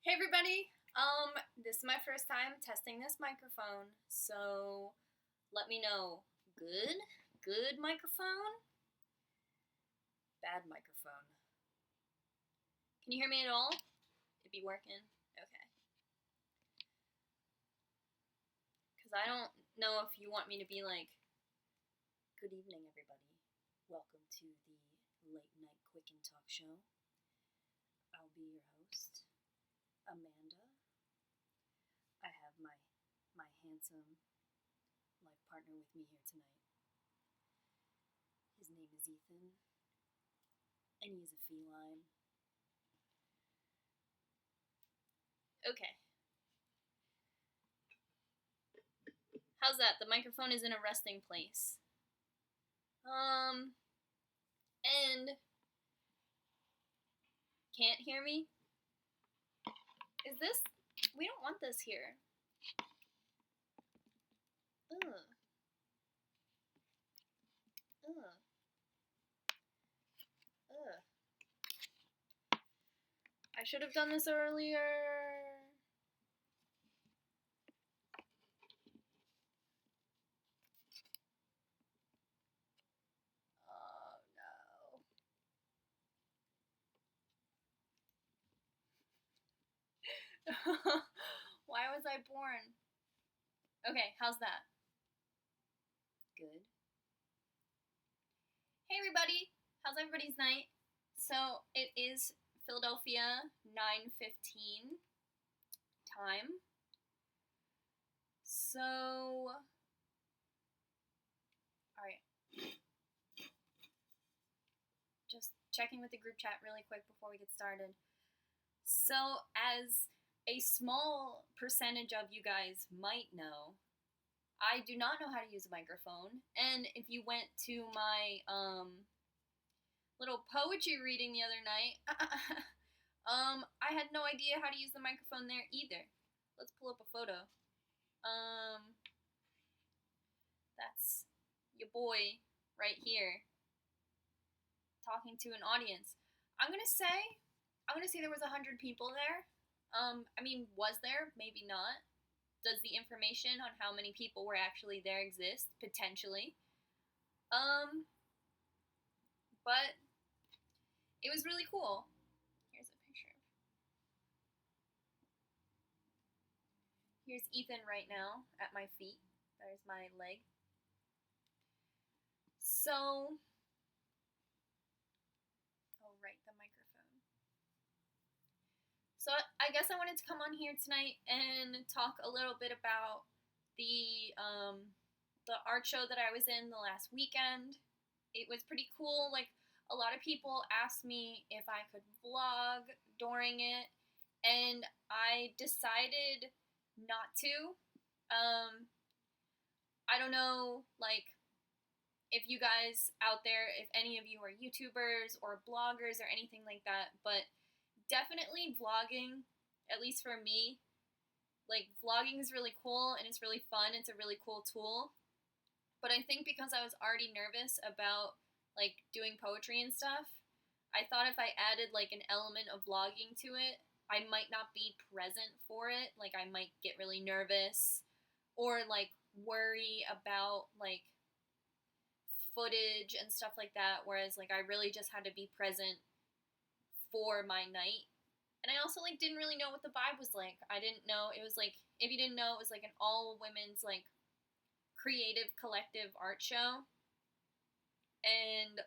Hey everybody! This is my first time testing this microphone, so let me know. Good? Good microphone? Bad microphone. Can you hear me at all? It be working? Okay. Because I don't know if you want me to be like, good evening everybody. Welcome to the late night quick and talk show. I'll be your host, Amanda. I have my handsome life partner with me here tonight. His name is Ethan, and he is a feline. Okay. How's that? The microphone is in a resting place. And can't hear me? Is this? We don't want this here. Ugh. Ugh. Ugh. I should have done this earlier. Oh no. Why was I born? Okay, how's that? Good. Hey everybody! How's everybody's night? So it is Philadelphia 9:15 time. So alright. Just checking with the group chat really quick before we get started. So, as a small percentage of you guys might know, I do not know how to use a microphone. And if you went to my little poetry reading the other night, I had no idea how to use the microphone there either. Let's pull up a photo. That's your boy right here talking to an audience. I'm gonna say there was 100 people there. Was there? Maybe not. Does the information on how many people were actually there exist? Potentially. But it was really cool. Here's a picture. Here's Ethan right now at my feet. There's my leg. So, right, the microphone. So I guess I wanted to come on here tonight and talk a little bit about the art show that I was in the last weekend. It was pretty cool. Like, a lot of people asked me if I could vlog during it, and I decided not to. I don't know, like, if you guys out there, if any of you are YouTubers or bloggers or anything like that, but definitely vlogging, at least for me, like, vlogging is really cool and it's really fun. It's a really cool tool. But I think because I was already nervous about, like, doing poetry and stuff, I thought if I added, like, an element of vlogging to it, I might not be present for it. Like, I might get really nervous or, like, worry about, like, footage and stuff like that, whereas, like, I really just had to be present for my night. And I also, like, didn't really know what the vibe was like. I didn't know. It was, like, if you didn't know, it was, like, an all-women's, like, creative collective art show. And,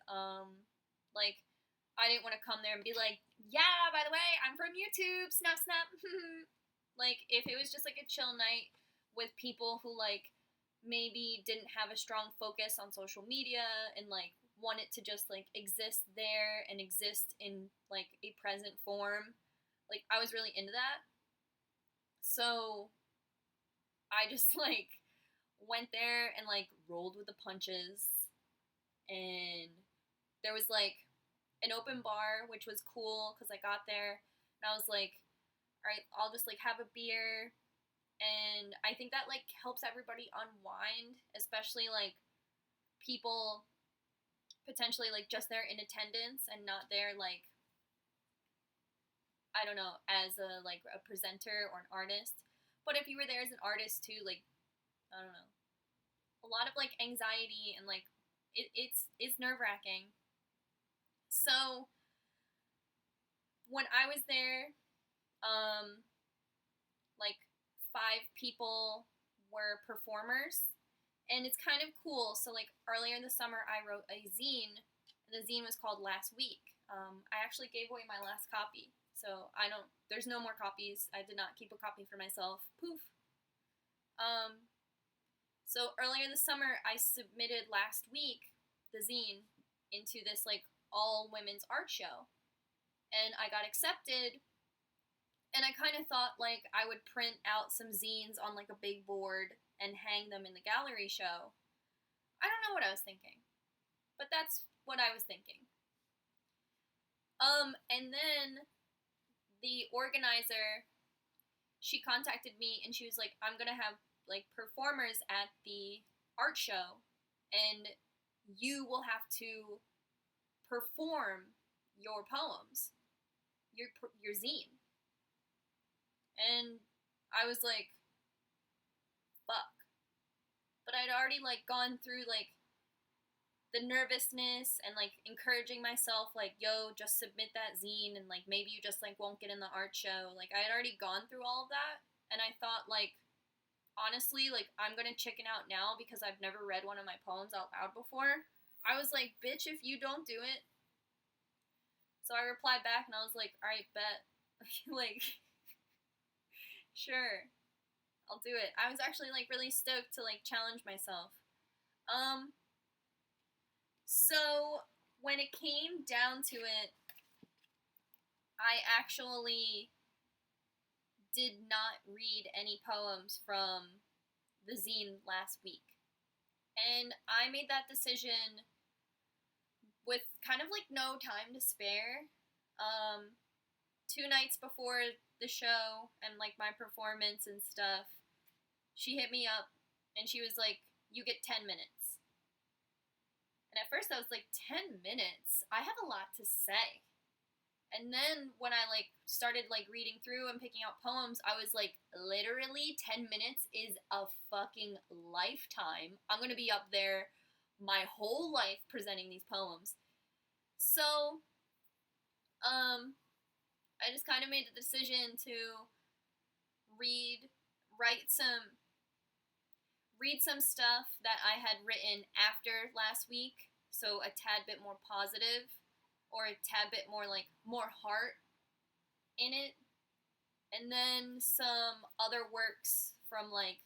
like, I didn't want to come there and be like, yeah, by the way, I'm from YouTube, snap, snap. Like, if it was just, like, a chill night with people who, like, maybe didn't have a strong focus on social media and, like, wanted to just, like, exist there and exist in, like, a present form, like, I was really into that. So I just, like, went there and, like, rolled with the punches. And there was, like, an open bar, which was cool because I got there and I was like, all right, I'll just, like, have a beer. And I think that, like, helps everybody unwind, especially, like, people potentially, like, just there in attendance and not there, like, I don't know, as a like a presenter or an artist. But if you were there as an artist too, like I don't know, a lot of like anxiety and like it's nerve wracking. So when I was there, um, like 5 people were performers, and it's kind of cool. So like earlier in the summer, I wrote a zine. The zine was called Last Week. I actually gave away my last copy, so I don't. There's no more copies. I did not keep a copy for myself. Poof. Um, so earlier in the summer, I submitted Last Week, the zine, into this like all women's art show, and I got accepted. And I kind of thought like I would print out some zines on like a big board and hang them in the gallery show. I don't know what I was thinking, but that's what I was thinking. And then the organizer, she contacted me and she was like, I'm gonna have like performers at the art show, and you will have to perform your poems, your zine. And I was like, fuck. But I'd already like gone through like the nervousness and like encouraging myself like, yo, just submit that zine and like maybe you just like won't get in the art show. Like I had already gone through all of that, and I thought like honestly like I'm going to chicken out now because I've never read one of my poems out loud before. I was like, bitch, if you don't do it. So I replied back and I was like, all right, bet. Like sure, I'll do it. I was actually like really stoked to like challenge myself. So when it came down to it, I actually did not read any poems from the zine Last Week. And I made that decision with kind of like no time to spare. 2 nights before the show and like my performance and stuff, she hit me up and she was like, you get 10 minutes. And at first I was like, 10 minutes? I have a lot to say. And then when I like started like reading through and picking out poems, I was like, literally 10 minutes is a fucking lifetime. I'm going to be up there my whole life presenting these poems. So, I just kind of made the decision to read some stuff that I had written after Last Week, so a tad bit more positive, or a tad bit more like more heart in it, and then some other works from like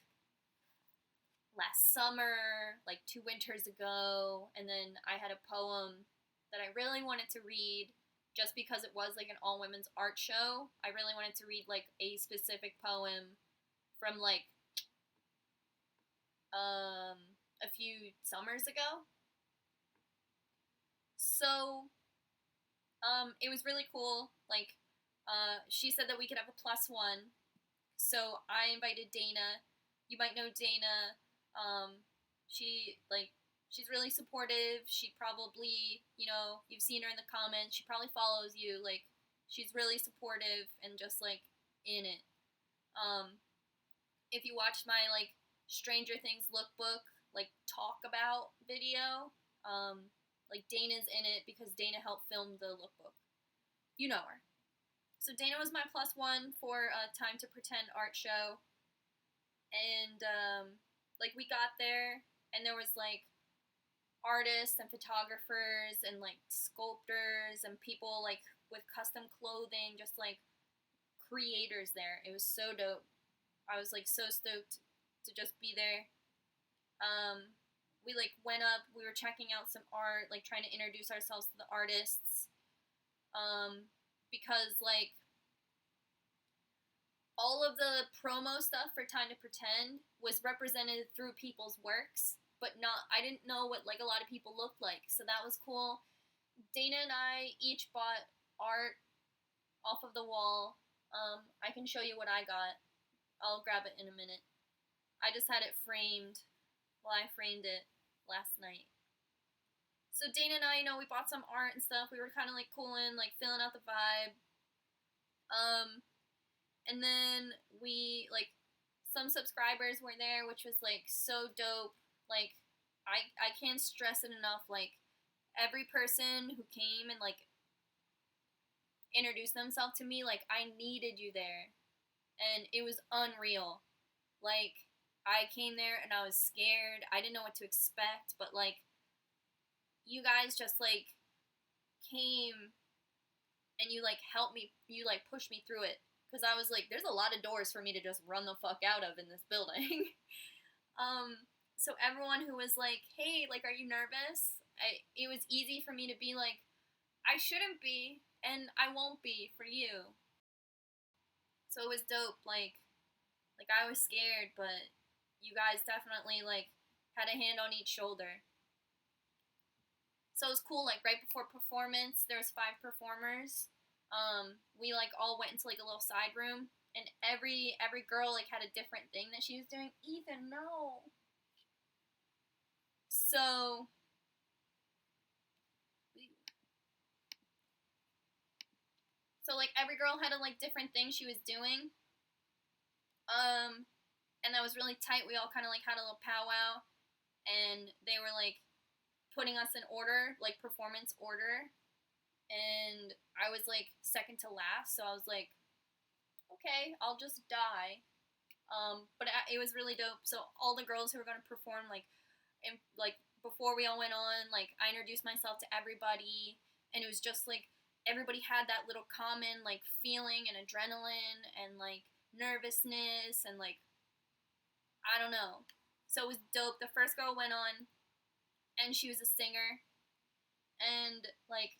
last summer, like 2 winters ago, and then I had a poem that I really wanted to read just because it was like an all women's art show. I really wanted to read like a specific poem from like a few summers ago. So it was really cool. Like she said that we could have a +1. So I invited Dana. You might know Dana. She's really supportive. She probably, you've seen her in the comments. She probably follows you. Like, she's really supportive and just, like, in it. If you watched my, like, Stranger Things lookbook, like, talk about video, like, Dana's in it because Dana helped film the lookbook. You know her. So Dana was my +1 for a Time to Pretend art show. And, like, we got there, and there was, like, artists and photographers and like sculptors and people like with custom clothing, just like creators there. It was so dope. I was like so stoked to just be there. We like went up, we were checking out some art, like trying to introduce ourselves to the artists, because like all of the promo stuff for Time to Pretend was represented through people's works, but I didn't know what like a lot of people looked like, so that was cool. Dana and I each bought art off of the wall. I can show you what I got. I'll grab it in a minute. I just had it framed. Well, I framed it last night. So Dana and I, we bought some art and stuff. We were kind of like cooling, like filling out the vibe. Um, and then we like some subscribers were there, which was like so dope. Like I can't stress it enough. Like every person who came and like introduced themselves to me, like I needed you there, and it was unreal. Like I came there and I was scared. I didn't know what to expect, but like you guys just like came and you like helped me, you like pushed me through it because I was like there's a lot of doors for me to just run the fuck out of in this building. So everyone who was like, "Hey, like are you nervous?" It was easy for me to be like, "I shouldn't be and I won't be for you." So it was dope. Like I was scared, but you guys definitely like had a hand on each shoulder. So it was cool. Like right before performance, there was 5 performers. We like all went into like a little side room, and every girl like had a different thing that she was doing. Ethan, no. So like every girl had a like different thing she was doing. Um, and that was really tight. We all kind of like had a little powwow, and they were like putting us in order, like performance order, and I was like second to last, so I was like, okay, I'll just die. But it was really dope. So all the girls who were gonna perform, like before we all went on, like I introduced myself to everybody, and it was just like everybody had that little common like feeling and adrenaline and like nervousness and like I don't know. So it was dope. The first girl went on, and she was a singer, and like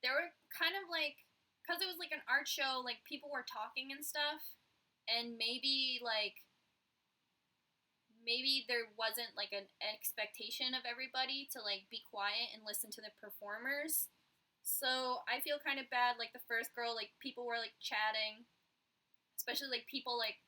there were kind of like because it was like an art show, like people were talking and stuff, and maybe there wasn't like an expectation of everybody to like be quiet and listen to the performers. So I feel kind of bad. Like the first girl, like people were like chatting, especially like people like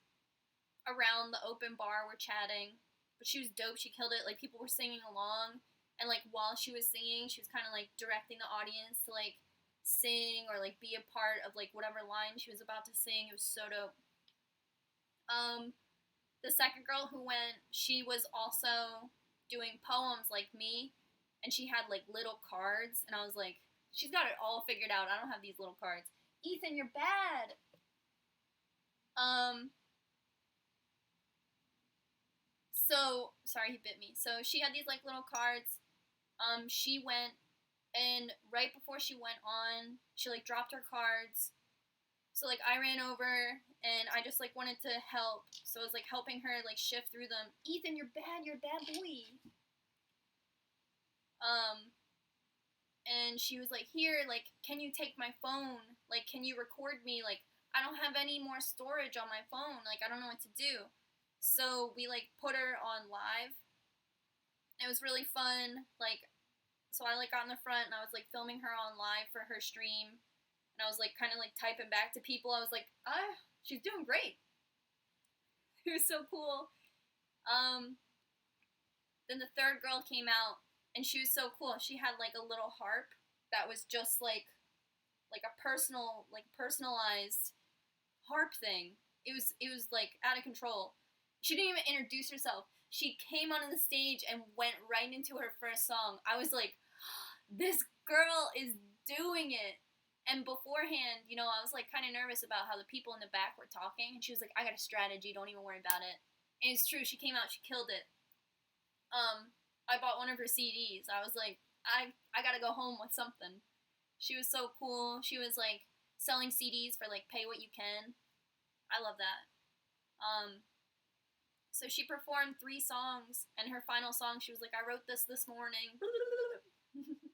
around the open bar were chatting. But she was dope. She killed it. Like people were singing along, and like while she was singing, she was kind of like directing the audience to like sing or like be a part of like whatever line she was about to sing. It was so dope. Um, the second girl who went, she was also doing poems like me, and she had like little cards, and I was like, she's got it all figured out. I don't have these little cards. Ethan, you're bad. Um, so sorry, he bit me. So she had these like little cards. She went, and right before she went on, she like dropped her cards. So like I ran over and I just like wanted to help. So I was like helping her like shift through them. Ethan, you're bad. You're a bad boy. Um, and she was like, "Here, like, can you take my phone? Like, can you record me? Like, I don't have any more storage on my phone. Like, I don't know what to do." So we like put her on live. It was really fun. Like, so I like got in the front and I was like filming her on live for her stream, and I was like kind of like typing back to people. I was like, she's doing great. It was so cool. Um, then the third girl came out, and she was so cool. She had like a little harp that was just like a personalized harp thing. It was like out of control. She didn't even introduce herself. She came onto the stage and went right into her first song. I was like, this girl is doing it. And beforehand, I was like kind of nervous about how the people in the back were talking. And she was like, I got a strategy. Don't even worry about it. And it's true. She came out. She killed it. I bought one of her CDs. I was like, I got to go home with something. She was so cool. She was like selling CDs for like pay what you can. I love that. So she performed 3 songs, and her final song, she was like, I wrote this morning.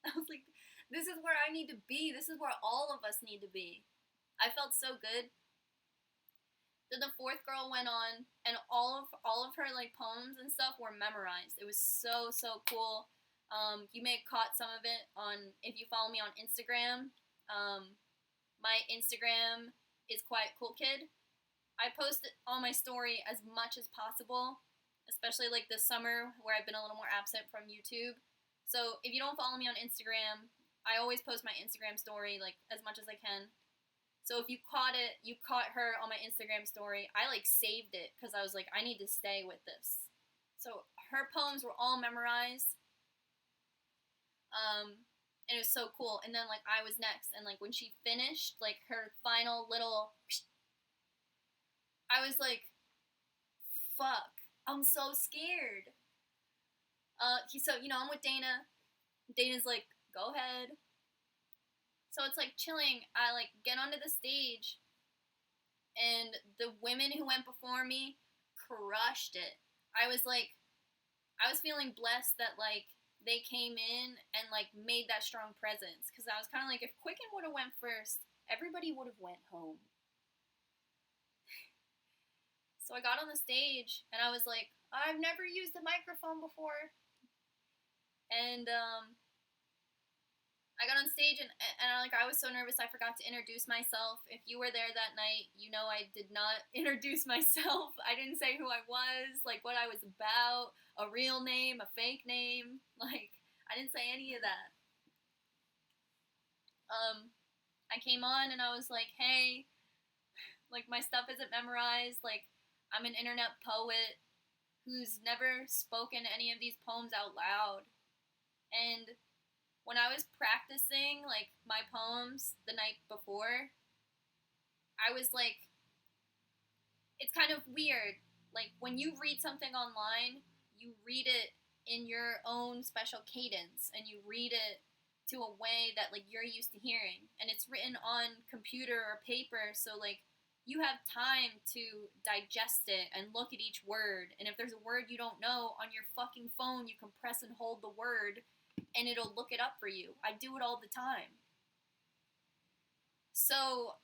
I was like, this is where I need to be. This is where all of us need to be. I felt so good. Then the fourth girl went on, and all of her like poems and stuff were memorized. It was so cool. You may have caught some of it on if you follow me on Instagram. My Instagram is Quiet Cool Kid. I post it on my story as much as possible, especially like this summer where I've been a little more absent from YouTube. So if you don't follow me on Instagram, I always post my Instagram story like as much as I can. So if you caught it, you caught her on my Instagram story. I like saved it because I was like, I need to stay with this. So her poems were all memorized. And it was so cool. And then like I was next, and like when she finished like her final little, I was like, fuck, I'm so scared. So I'm with Dana. Dana's like, go ahead. So it's like chilling. I like get onto the stage, and the women who went before me crushed it. I was feeling blessed that like they came in and like made that strong presence, because I was kind of like, if Quicken would have went first, everybody would have went home. So I got on the stage and I was like, I've never used a microphone before, and I got on stage and I was so nervous I forgot to introduce myself. If you were there that night, you know I did not introduce myself. I didn't say who I was, like what I was about, a real name, a fake name. Like I didn't say any of that. I came on and I was like, hey, like my stuff isn't memorized. Like I'm an internet poet who's never spoken any of these poems out loud. And when I was practicing like my poems the night before, I was like, it's kind of weird. Like when you read something online, you read it in your own special cadence, and you read it to a way that like you're used to hearing, and it's written on computer or paper, so like you have time to digest it and look at each word. And if there's a word you don't know, on your fucking phone you can press and hold the word and it'll look it up for you. I do it all the time. So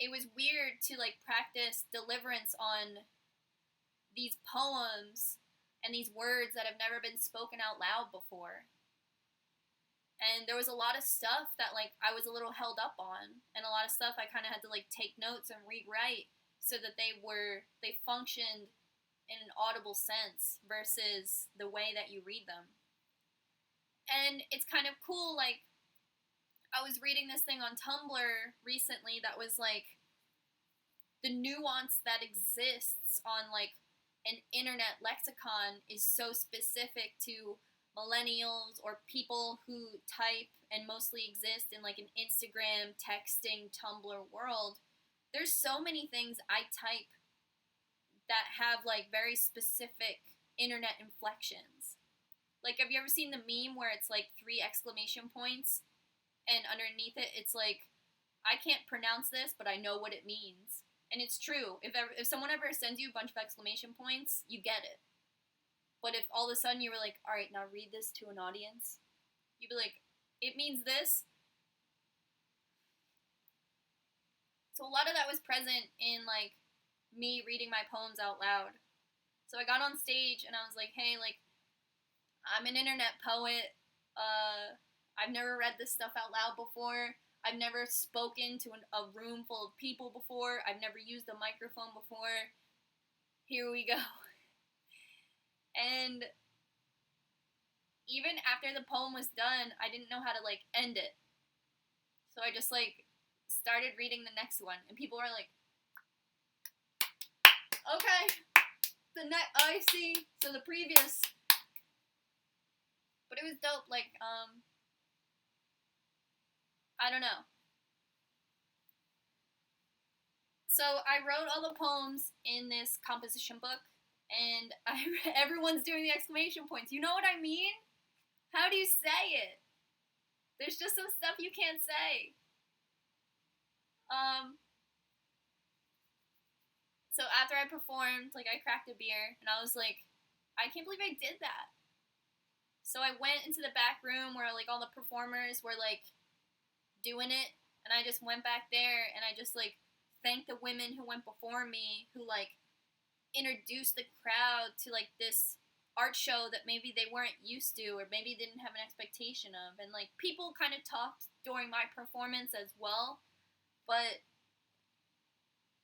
it was weird to like practice deliverance on these poems and these words that have never been spoken out loud before. And there was a lot of stuff that like I was a little held up on, and a lot of stuff I kind of had to like take notes and rewrite so that they functioned in an audible sense versus the way that you read them. And it's kind of cool, like, I was reading this thing on Tumblr recently that was like, the nuance that exists on like an internet lexicon is so specific to millennials or people who type and mostly exist in like an Instagram, texting, Tumblr world. There's so many things I type that have like very specific internet inflections. Like, have you ever seen the meme where it's like 3 exclamation points and underneath it it's like, I can't pronounce this, but I know what it means. And it's true. If someone ever sends you a bunch of exclamation points, you get it. But if all of a sudden you were like, all right, now read this to an audience, you'd be like, it means this. So a lot of that was present in like me reading my poems out loud. So I got on stage and I was like, hey, like, I'm an internet poet. I've never read this stuff out loud before. I've never spoken to a room full of people before. I've never used a microphone before. Here we go. And even after the poem was done, I didn't know how to like end it. So I just like started reading the next one, and people were like, okay, I see. So the previous. But it was dope, like, I don't know. So I wrote all the poems in this composition book, and everyone's doing the exclamation points. You know what I mean? How do you say it? There's just some stuff you can't say. So after I performed, like, I cracked a beer, and I was like, I can't believe I did that. So I went into the back room where like all the performers were like doing it, and I just went back there and I just like thanked the women who went before me, who like introduced the crowd to like this art show that maybe they weren't used to or maybe didn't have an expectation of. And like people kind of talked during my performance as well, but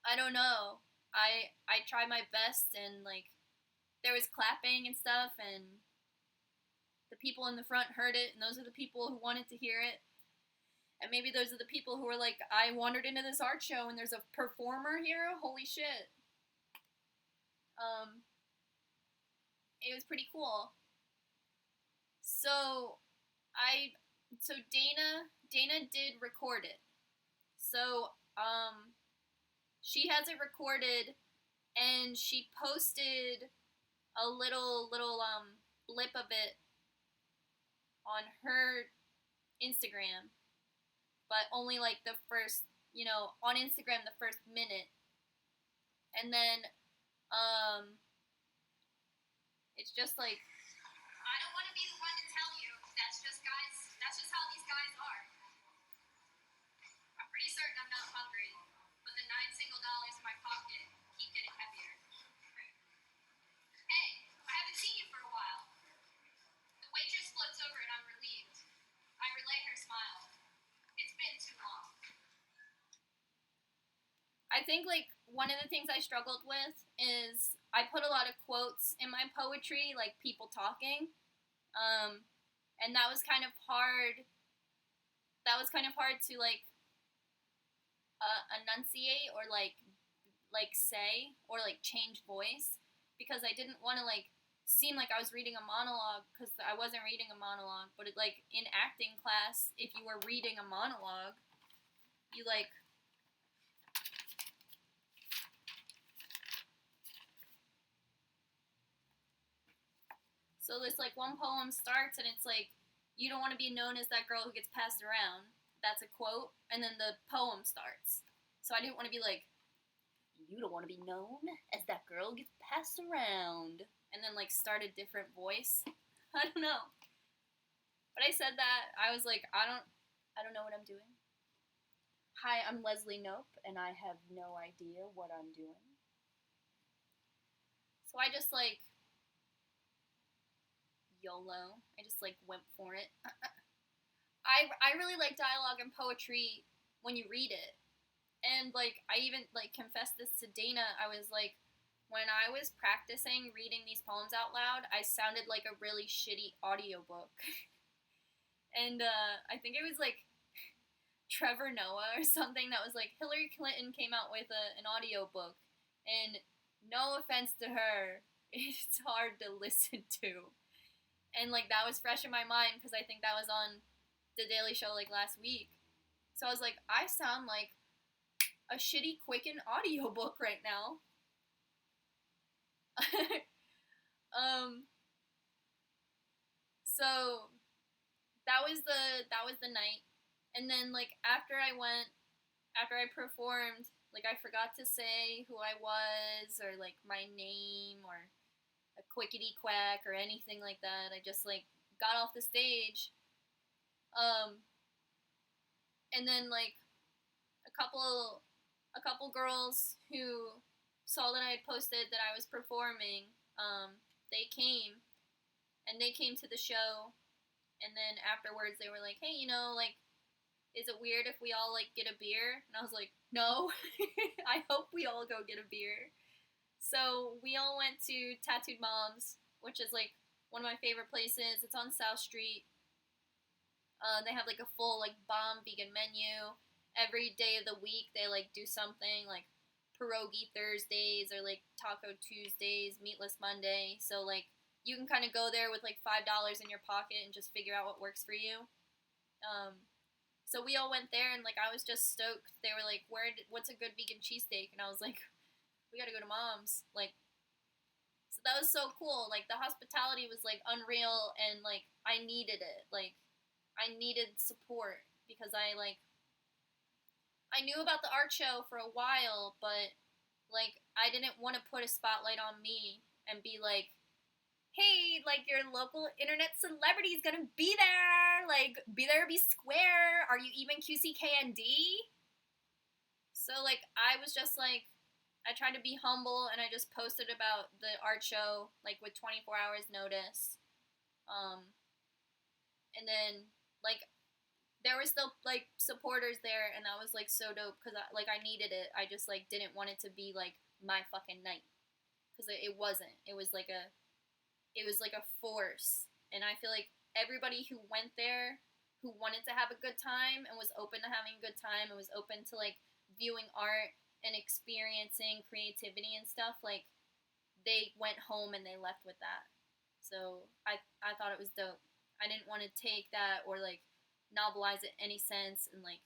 I don't know. I tried my best, and like there was clapping and stuff, and the people in the front heard it, and those are the people who wanted to hear it. And maybe those are the people who are like, I wandered into this art show and there's a performer here. Holy shit. Um, it was pretty cool. So Dana did record it. So she has it recorded, and she posted a little blip of it on her Instagram, but only like the first, on Instagram the first minute, and then it's just like, I don't want to be the one to tell you that's just how these guys are. I'm pretty certain I'm not hungry, but the $9 in my pocket keep getting heavier. Hey, I haven't seen you for a while. The waitress floats over and I'm relieved. I relay her smile. It's been too long. I think, like, one of the things I struggled with is I put a lot of quotes in my poetry, like people talking. And that was kind of hard. That was kind of hard to, like, enunciate or, like say or, like, change voice, because I didn't want to, like, seem like I was reading a monologue, because I wasn't reading a monologue. But it, like, in acting class, if you were reading a monologue, you, like, so this, like, one poem starts and it's like, you don't want to be known as that girl who gets passed around. That's a quote, and then the poem starts. So I didn't want to be like, you don't want to be known as that girl who gets passed around, and then, like, start a different voice. I don't know. But I said that. I was like, I don't know what I'm doing. Hi, I'm Leslie Nope, and I have no idea what I'm doing. So I just, like, YOLO. I just, like, went for it. I really like dialogue and poetry when you read it. And, like, I even, like, confessed this to Dana. I was like, when I was practicing reading these poems out loud, I sounded like a really shitty audiobook. And I think it was, like, Trevor Noah or something that was like, Hillary Clinton came out with an audiobook. And no offense to her, it's hard to listen to. And, like, that was fresh in my mind because I think that was on The Daily Show, like, last week. So I was like, I sound like a shitty Quicken audiobook right now. So that was the night. And then, like, after I performed, like, I forgot to say who I was or, like, my name or a quickety quack or anything like that. I just, like, got off the stage. And then, like, a couple girls who saw that I had posted that I was performing, they came to the show, and then afterwards they were like, hey, like, is it weird if we all, like, get a beer? And I was like, no. I hope we all go get a beer. So we all went to Tattooed Moms, which is, like, one of my favorite places. It's on South Street. They have, like, a full, like, bomb vegan menu. Every day of the week they, like, do something, like pierogi Thursdays or, like, Taco Tuesdays, Meatless Monday. So, like, you can kind of go there with, like, $5 in your pocket and just figure out what works for you. So we all went there, and, like, I was just stoked. They were like, what's a good vegan cheesesteak? And I was like, we gotta go to Mom's. Like, so that was so cool. Like, the hospitality was, like, unreal, and, like, I needed it. Like, I needed support because I knew about the art show for a while, but, like, I didn't want to put a spotlight on me and be like, hey, like, your local internet celebrity is gonna be there. Like, be there, be square. Are you even QCKND? So, like, I was just, like, I tried to be humble, and I just posted about the art show, like, with 24 hours notice. And then, like, there were still, like, supporters there, and that was, like, so dope, because, I needed it. I just, like, didn't want it to be, like, my fucking night, because it wasn't. It was like a force, and I feel like everybody who went there, who wanted to have a good time and was open to having a good time and was open to like viewing art and experiencing creativity and stuff, like they went home and they left with that. So I thought it was dope. I didn't want to take that or like novelize it any sense, and like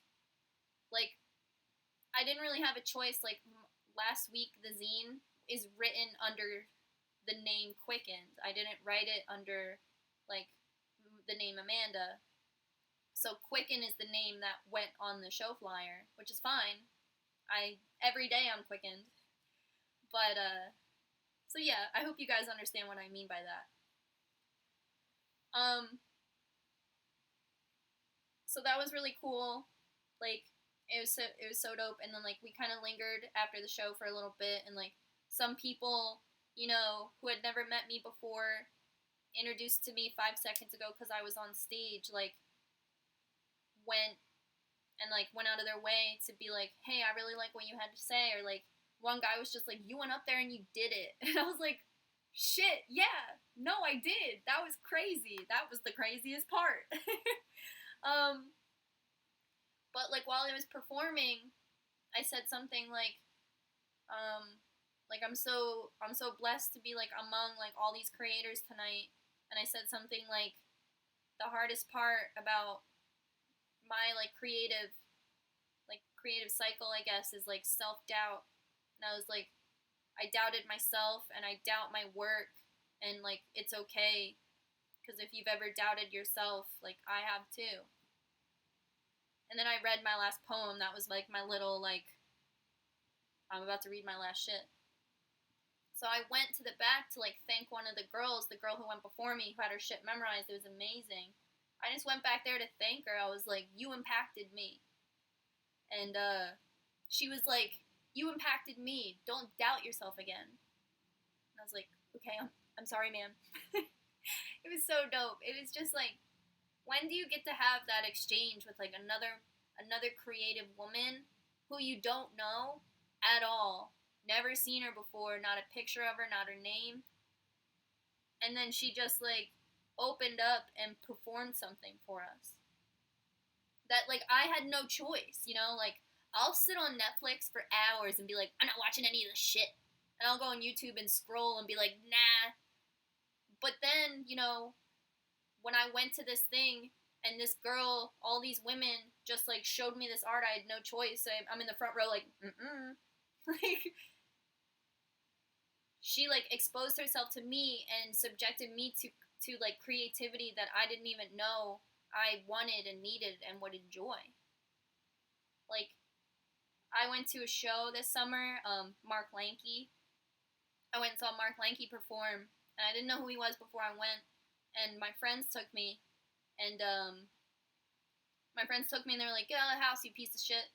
I didn't really have a choice. Like last week, the zine is written under the name Quickened. I didn't write it under like the name Amanda. So Quicken is the name that went on the show flyer, which is fine. Every day I'm quickened. But so yeah, I hope you guys understand what I mean by that. So that was really cool. Like it was so dope, and then like we kind of lingered after the show for a little bit, and like some people, you know, who had never met me before introduced to me 5 seconds ago because I was on stage, like went out of their way to be like, hey, I really like what you had to say, or like one guy was just like, you went up there and you did it, and I was like, shit, yeah, no, I did. That was crazy. That was the craziest part. But like while I was performing, I said something like I'm so blessed to be like among like all these creators tonight, and I said something like the hardest part about my like creative cycle, I guess, is like self-doubt. And I was like, I doubted myself and I doubt my work, and like it's okay, because if you've ever doubted yourself, like I have too. And then I read my last poem. That was like my little like, I'm about to read my last shit. So I went to the back to like thank one of the girl who went before me, who had her shit memorized. It was amazing. I just went back there to thank her. I was like, you impacted me. And she was like, you impacted me. Don't doubt yourself again. And I was like, okay, I'm sorry, ma'am. It was so dope. It was just like, when do you get to have that exchange with like another creative woman who you don't know at all, never seen her before, not a picture of her, not her name, and then she just like opened up and performed something for us that like I had no choice, you know? Like I'll sit on Netflix for hours and be like, I'm not watching any of this shit, and I'll go on YouTube and scroll and be like, nah. But then, you know, when I went to this thing and this girl, all these women just like showed me this art, I had no choice. So I'm in the front row like, like she like exposed herself to me and subjected me to like creativity that I didn't even know I wanted and needed and would enjoy. Like I went to a show this summer, Mark Lankey. I went and saw Mark Lankey perform, and I didn't know who he was before I went. And my friends took me, and they were like, get out of the house, you piece of shit.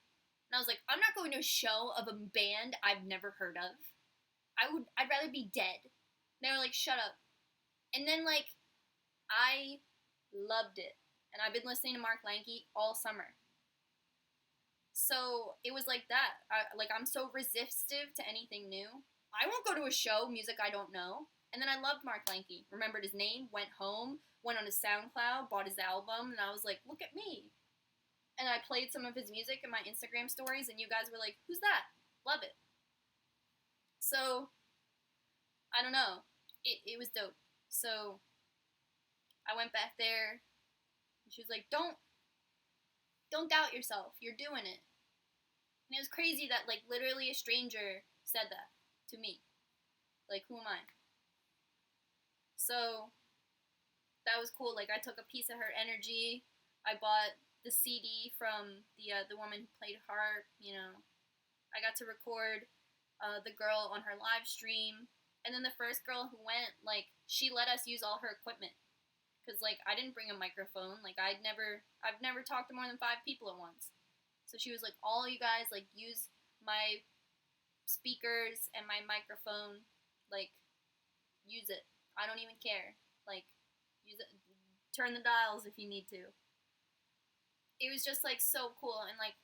And I was like, I'm not going to a show of a band I've never heard of. I'd rather be dead. And they were like, shut up. And then, like, I loved it. And I've been listening to Mark Lankey all summer. So it was like that. I'm so resistive to anything new. I won't go to a show, music I don't know. And then I loved Mark Lankey, remembered his name, went home, went on his SoundCloud, bought his album, and I was like, look at me. And I played some of his music in my Instagram stories, and you guys were like, who's that? Love it. So, I don't know. It was dope. So, I went back there, and she was like, don't doubt yourself. You're doing it. And it was crazy that, like, literally a stranger said that to me. Like, who am I? So, that was cool. Like, I took a piece of her energy. I bought the CD from the woman who played harp, you know. I got to record the girl on her live stream. And then the first girl who went, like, she let us use all her equipment. Because, like, I didn't bring a microphone. Like, I've never talked to more than 5 people at once. So she was like, all you guys, like, use my speakers and my microphone. Like, use it. I don't even care. Like, use it. Turn the dials if you need to. It was just, like, so cool. And, like,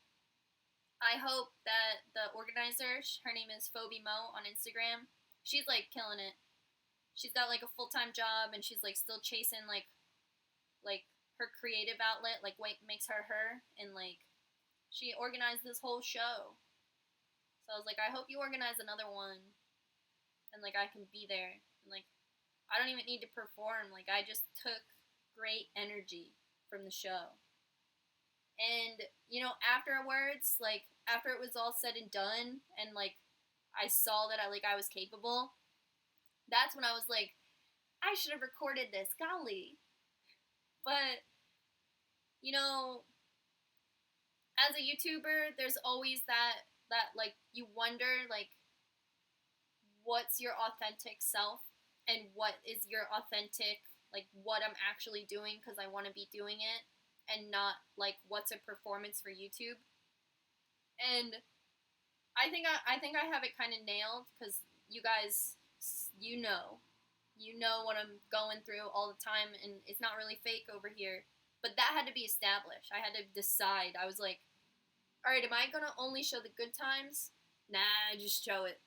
I hope that the organizer, her name is Phoebe Mo on Instagram, she's, like, killing it. She's got, like, a full-time job, and she's, like, still chasing, like her creative outlet, like what makes her her, and like she organized this whole show. So I was like, I hope you organize another one, and like I can be there, and like I don't even need to perform. Like I just took great energy from the show. And you know, afterwards, like after it was all said and done, and like I saw that I was capable, that's when I was like, I should have recorded this, golly. But you know, as a YouTuber, there's always that like you wonder like what's your authentic self and what is your authentic like what I'm actually doing because I want to be doing it and not like what's a performance for YouTube. And I think I have it kind of nailed because you guys you know what I'm going through all the time, and it's not really fake over here. But that had to be established. I had to decide. I was like, all right, am I gonna only show the good times? Nah, just show it.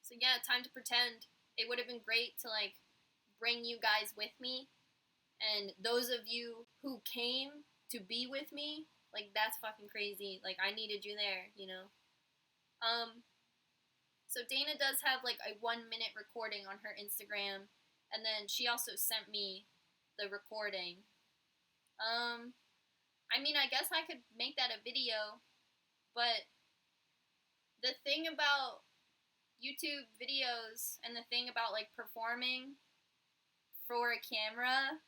So yeah, time to pretend. It would have been great to like bring you guys with me, and those of you who came to be with me, like that's fucking crazy. Like I needed you there, you know. So Dana does have like a 1 minute recording on her Instagram, and then she also sent me the recording. I mean, I guess I could make that a video, but the thing about YouTube videos and the thing about like performing for a camera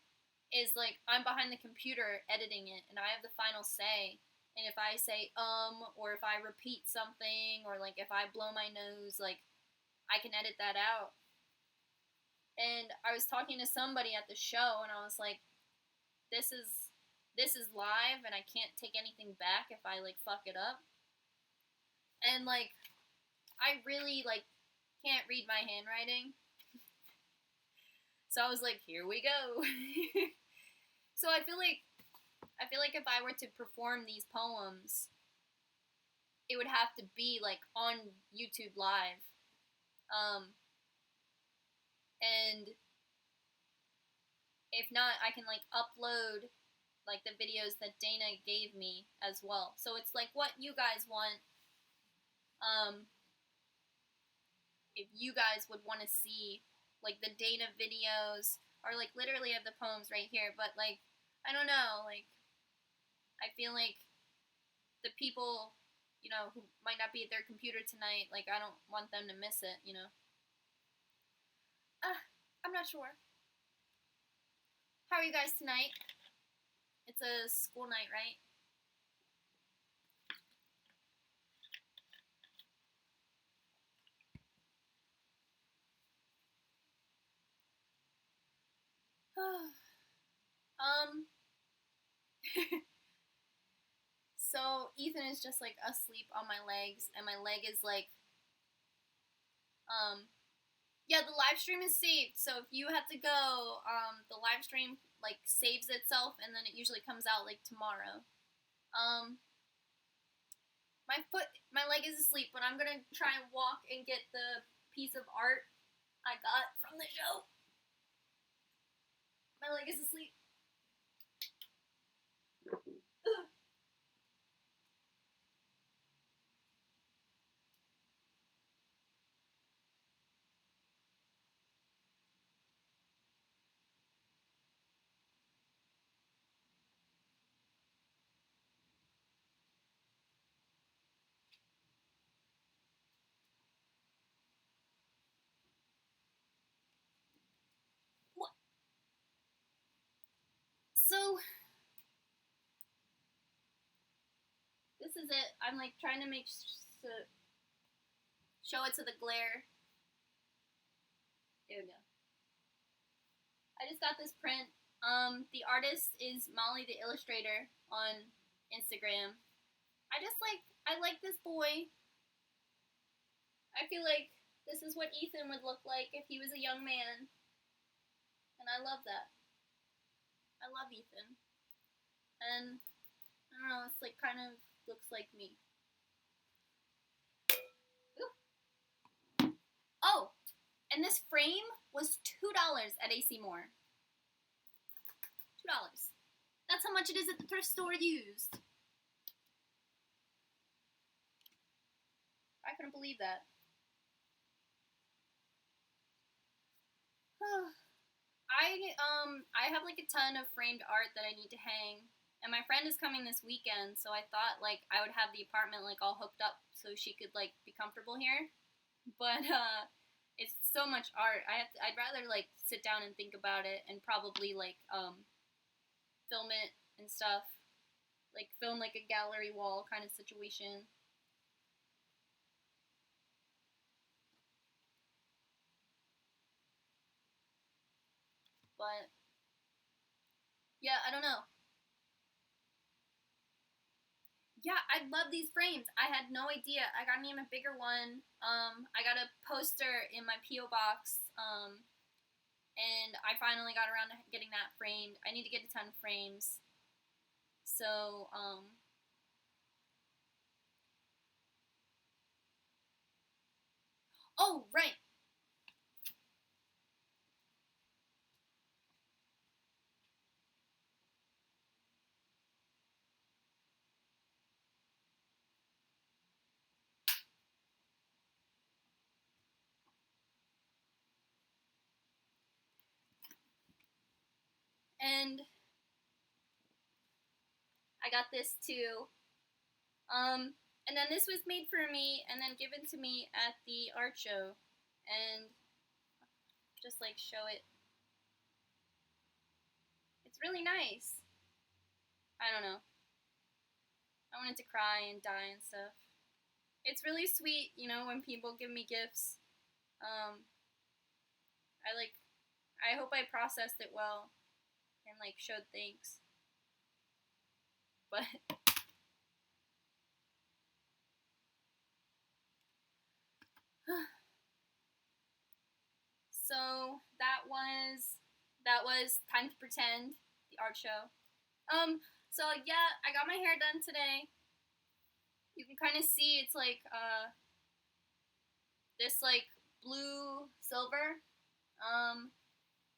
is like I'm behind the computer editing it and I have the final say. And if I say or if I repeat something or like if I blow my nose, like I can edit that out. And I was talking to somebody at the show and I was like, this is live and I can't take anything back if I like fuck it up. And like I really like can't read my handwriting. So I was like, here we go. So I feel like if I were to perform these poems, it would have to be like on YouTube Live. And if not, I can like upload like the videos that Dana gave me as well. So it's like what you guys want. If you guys would want to see like the Dana videos or like literally have the poems right here, but like I don't know, like I feel like the people, you know, who might not be at their computer tonight, like I don't want them to miss it, you know. I'm not sure. How are you guys tonight? It's a school night, right? So Ethan is just like asleep on my legs, and my leg is like, yeah, the live stream is saved. So if you have to go, the live stream like saves itself, and then it usually comes out like tomorrow. My leg is asleep, but I'm gonna try and walk and get the piece of art I got from the show. My leg is asleep. What? So this is it. I'm like trying to show it to the glare. There we go. I just got this print. The artist is Molly the Illustrator on Instagram. I like this boy. I feel like this is what Ethan would look like if he was a young man. And I love that. I love Ethan. And I don't know, it's like kind of looks like me. Ooh. Oh, and this frame was $2 at AC Moore. $2. That's how much it is at the thrift store used. I couldn't believe that. I have like a ton of framed art that I need to hang, and my friend is coming this weekend, so I thought like I would have the apartment like all hooked up so she could like be comfortable here. But it's so much art. I'd rather like sit down and think about it and probably like film it and stuff. Like film like a gallery wall kind of situation. But yeah, I don't know. Yeah, I love these frames. I had no idea. I got an even bigger one. I got a poster in my PO box. And I finally got around to getting that framed. I need to get a ton of frames. So, oh, right. And I got this too. And then this was made for me and then given to me at the art show. And just like show it. It's really nice. I don't know. I wanted to cry and die and stuff. It's really sweet, you know, when people give me gifts. Um, I hope I processed it well and like showed thanks. But so that was Time to Pretend, the art show. So yeah, I got my hair done today. You can kind of see it's like this like blue silver.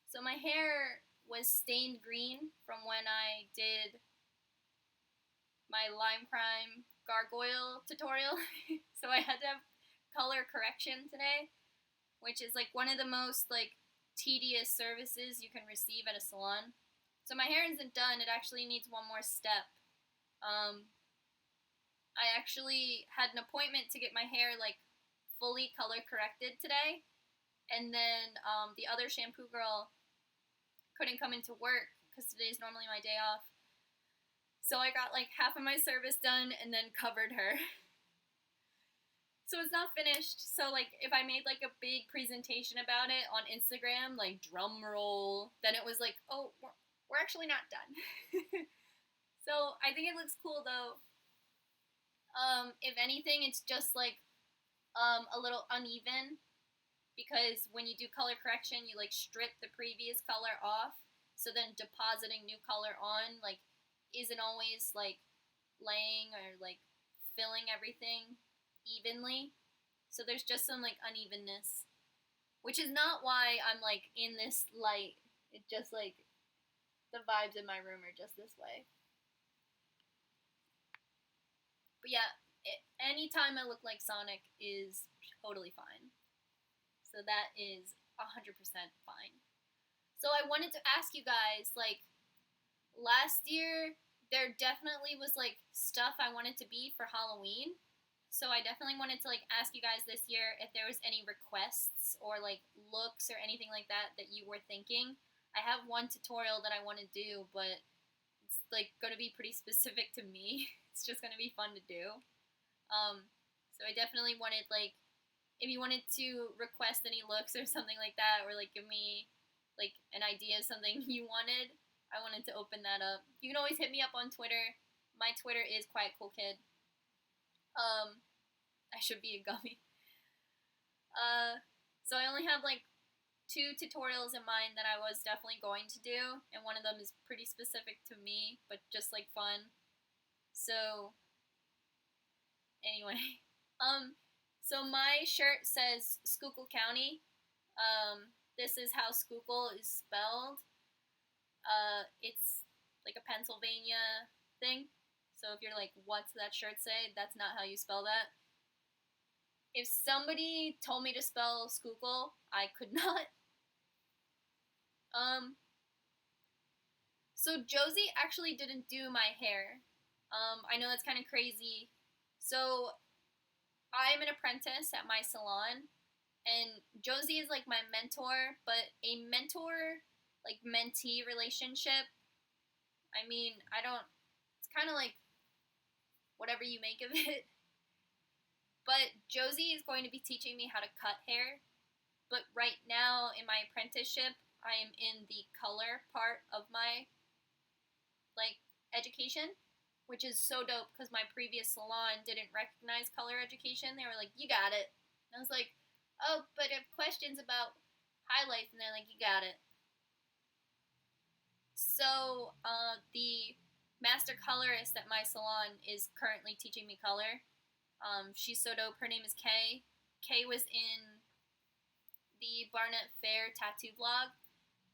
So my hair was stained green from when I did my Lime Crime gargoyle tutorial. So I had to have color correction today, which is like one of the most like tedious services you can receive at a salon. So my hair isn't done. It actually needs one more step. I actually had an appointment to get my hair like fully color corrected today, and then the other shampoo girl couldn't come into work because today's normally my day off. So I got like half of my service done and then covered her. So it's not finished. So like if I made like a big presentation about it on Instagram, like drum roll, then it was like, oh, we're actually not done. So I think it looks cool though. If anything, it's just like a little uneven because when you do color correction, you like strip the previous color off. So then depositing new color on like isn't always like laying or like filling everything evenly. So there's just some like unevenness, which is not why I'm like in this light. It's just like the vibes in my room are just this way. But yeah, anytime I look like Sonic is totally fine. So that is 100% fine. So I wanted to ask you guys, like, last year there definitely was like stuff I wanted to be for Halloween. So I definitely wanted to like ask you guys this year if there was any requests or like looks or anything like that that you were thinking. I have one tutorial that I want to do, but it's like going to be pretty specific to me. It's just going to be fun to do. So I definitely wanted like if you wanted to request any looks or something like that, or like give me like an idea of something you wanted, I wanted to open that up. You can always hit me up on Twitter. My Twitter is Quiet Cool Kid. I should be a gummy. So I only have like 2 tutorials in mind that I was definitely going to do, and one of them is pretty specific to me, but just like fun. So anyway, so my shirt says Schuylkill County. This is how Schuylkill is spelled. It's like a Pennsylvania thing. So if you're like, what's that shirt say? That's not how you spell that. If somebody told me to spell Schuylkill, I could not. Um, so Josie actually didn't do my hair. I know that's kind of crazy. So I'm an apprentice at my salon, and Josie is like my mentor, but a mentor like mentee relationship. I mean, I don't. It's kind of like whatever you make of it. But Josie is going to be teaching me how to cut hair. But right now in my apprenticeship, I am in the color part of my like education, which is so dope because my previous salon didn't recognize color education. They were like, "You got it," and I was like, "Oh, but I have questions about highlights," and they're like, "You got it." So the master colorist at my salon is currently teaching me color. She's so dope. Her name is Kay. Kay was in the Barnett Fair tattoo vlog,